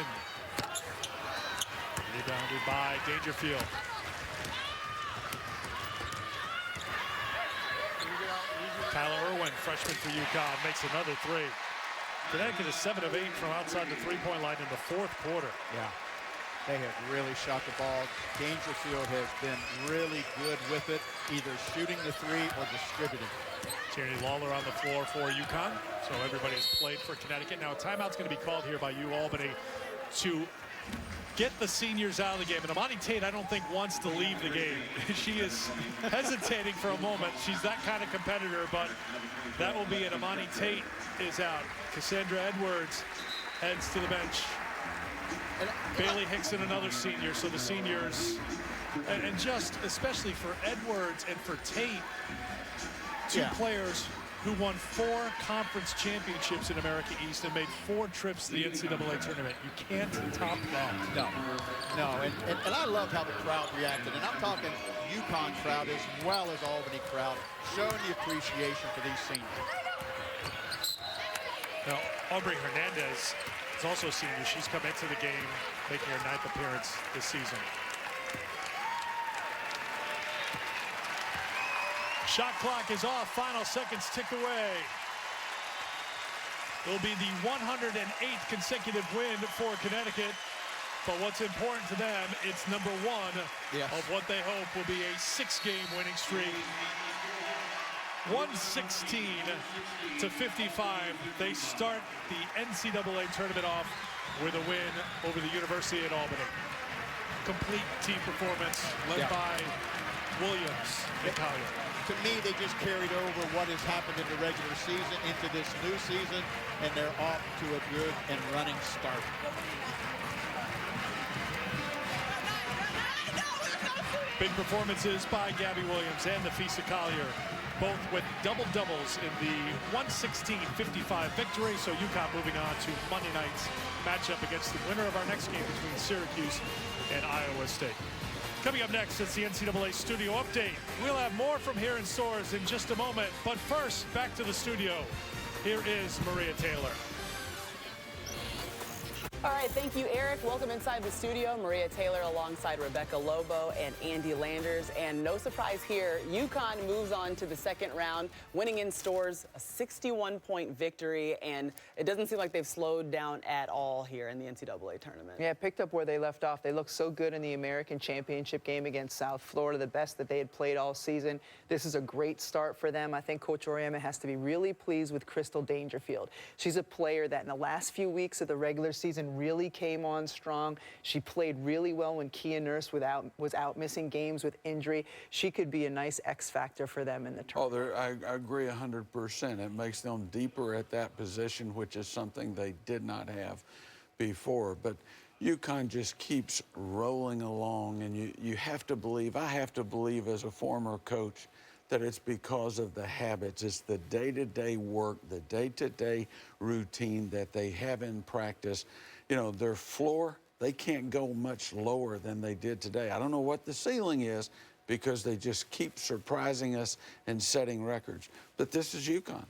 Rebounded by Dangerfield. Tyler Irwin, freshman for UConn, makes another 3. Connecticut is 7 of 8 from outside the 3-point line in the 4th quarter.
Yeah. They have really shot the ball. Dangerfield has been really good with it, either shooting the 3 or distributing.
Tierney Lawler on the floor for UConn. So everybody has played for Connecticut. Now a timeout's going to be called here by UAlbany to get the seniors out of the game. And Amani Tate, I don't think, wants to leave the game. She is hesitating for a moment. She's that kind of competitor, but that will be it. Amani Tate is out. Cassandra Edwards heads to the bench. Bailey Hickson, another senior. So the seniors, and just especially for Edwards and for Tate, 2 players who won 4 conference championships in America East and made 4 trips to the NCAA tournament. You can't top that.
No, and I loved how the crowd reacted. And I'm talking UConn crowd as well as Albany crowd, showing the appreciation for these seniors.
Now, Aubrey Hernandez is also a senior. She's come into the game, making her 9th appearance this season. Shot clock is off. Final seconds tick away. It'll be the 108th consecutive win for Connecticut. But what's important to them, it's number 1 of what they hope will be a 6-game winning streak. 116 to 55. They start the NCAA tournament off with a win over the University at Albany. Complete team performance led by Williams and Collier.
To me, they just carried over what has happened in the regular season into this new season, and they're off to a good and running start.
Big performances by Gabby Williams and Nafisa Collier, both with double-doubles in the 116-55 victory. So UConn moving on to Monday night's matchup against the winner of our next game between Syracuse and Iowa State. Coming up next, it's the NCAA Studio Update. We'll have more from here in stores in just a moment. But first, back to the studio. Here is Maria Taylor.
All right, thank you, Eric. Welcome inside the studio. Maria Taylor alongside Rebecca Lobo and Andy Landers. And no surprise here, UConn moves on to the second round, winning in stores a 61-point victory. And it doesn't seem like they've slowed down at all here in the NCAA tournament.
Yeah, picked up where they left off. They looked so good in the American Championship game against South Florida, the best that they had played all season. This is a great start for them. I think Coach Auriemma has to be really pleased with Crystal Dangerfield. She's a player that in the last few weeks of the regular season really came on strong. She played really well when Kia Nurse was out missing games with injury. She could be a nice X factor for them in the tournament.
I agree 100%. It makes them deeper at that position, which is something they did not have before. But UConn just keeps rolling along, and you have to believe, I have to believe as a former coach, that it's because of the habits. It's the day-to-day work, the day-to-day routine that they have in practice. You know, their floor, they can't go much lower than they did today. I don't know what the ceiling is because they just keep surprising us and setting records. But this is UConn.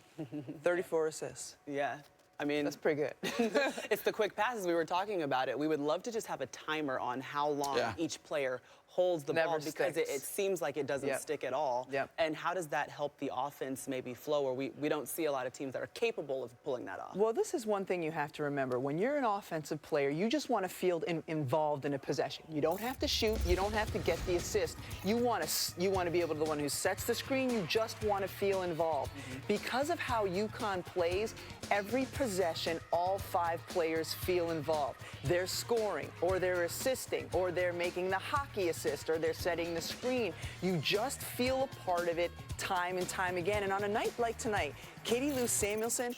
34 assists.
Yeah. I mean,
that's pretty good.
It's the quick passes. We were talking about it. We would love to just have a timer on how long each player holds the ball because it seems like it doesn't stick at all. And how does that help the offense maybe flow, or we don't see a lot of teams that are capable of pulling that off?
Well, this is one thing you have to remember. When you're an offensive player, you just want to feel involved in a possession. You don't have to shoot. You don't have to get the assist. You want to be able to be the one who sets the screen. You just want to feel involved. Because of how UConn plays, every possession, all 5 players feel involved. They're scoring, or they're assisting, or they're making the hockey assist, or they're setting the screen. You just feel a part of it time and time again. And on a night like tonight, Katie Lou Samuelson,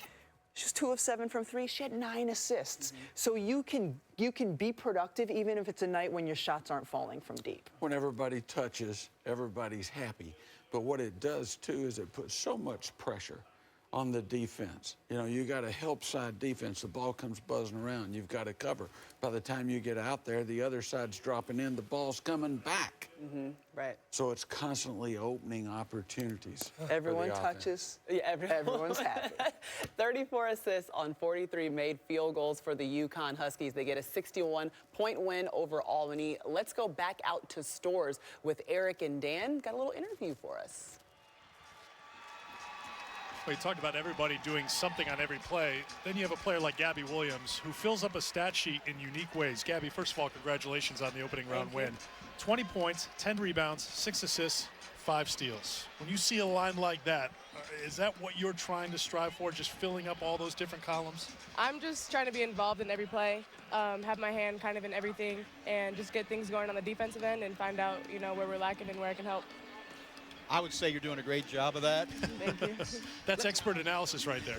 she's 2 of 7 from 3. She had 9 assists. So you can be productive even if it's a night when your shots aren't falling from deep.
When everybody touches, everybody's happy. But what it does, too, is it puts so much pressure on the defense. You know, you got a help side defense. The ball comes buzzing around. You've got to cover. By the time you get out there, the other side's dropping in. The ball's coming back.
Right.
So it's constantly opening opportunities.
Everyone touches.
Yeah,
everyone's happy.
34 assists on 43 made field goals for the UConn Huskies. They get a 61-point win over Albany. Let's go back out to stores with Eric and Dan. Got a little interview for us.
Well, you talked about everybody doing something on every play. Then you have a player like Gabby Williams who fills up a stat sheet in unique ways. Gabby, first of all, congratulations on the opening round win. 20 points, 10 rebounds, 6 assists, 5 steals. When you see a line like that, is that what you're trying to strive for, just filling up all those different columns?
I'm just trying to be involved in every play, have my hand kind of in everything, and just get things going on the defensive end and find out, you know, where we're lacking and where I can help.
I would say you're doing a great job of that.
Thank you.
That's expert analysis right there.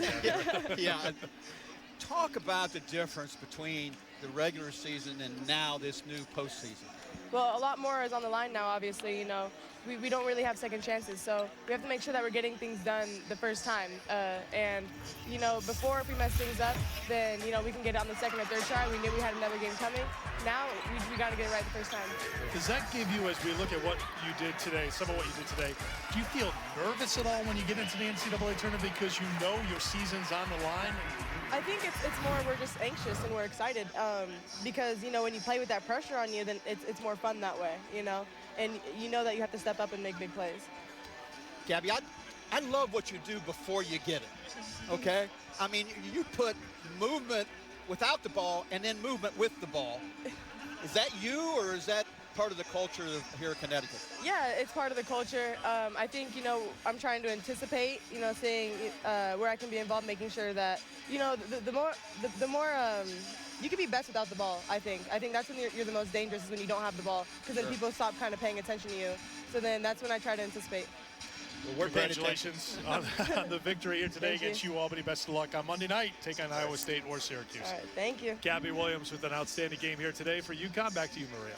Yeah. Talk about the difference between the regular season and now this new postseason.
Well, a lot more is on the line now, obviously. You know, we don't really have second chances, so we have to make sure that we're getting things done the first time. And, you know, before if we mess things up, then, you know, we can get it on the second or third try. We knew we had another game coming. Now we got to get it right the first time.
Does that give you, as we look at what you did today, some of what you did today, do you feel nervous at all when you get into the NCAA tournament because you know your season's on the line?
I think it's more we're just anxious and we're excited because, you know, when you play with that pressure on you, then it's more fun that way, you know, and you know that you have to step up and make big plays.
Gabby, I love what you do before you get it, okay? I mean, you put movement without the ball and then movement with the ball. Is that you, or is that part of the culture here in Connecticut?
Yeah, it's part of the culture. I think, you know, I'm trying to anticipate, you know, seeing where I can be involved, making sure that, you know, the more you can be best without the ball, I think. I think that's when you're the most dangerous, is when you don't have the ball, because then people stop kind of paying attention to you. So then that's when I try to anticipate.
Well,
Congratulations on the victory here today against you, Albany. Best of luck on Monday night. Take on Iowa State or Syracuse.
All right, thank you.
Gabby Williams with an outstanding game here today for UConn. Back to you, Maria.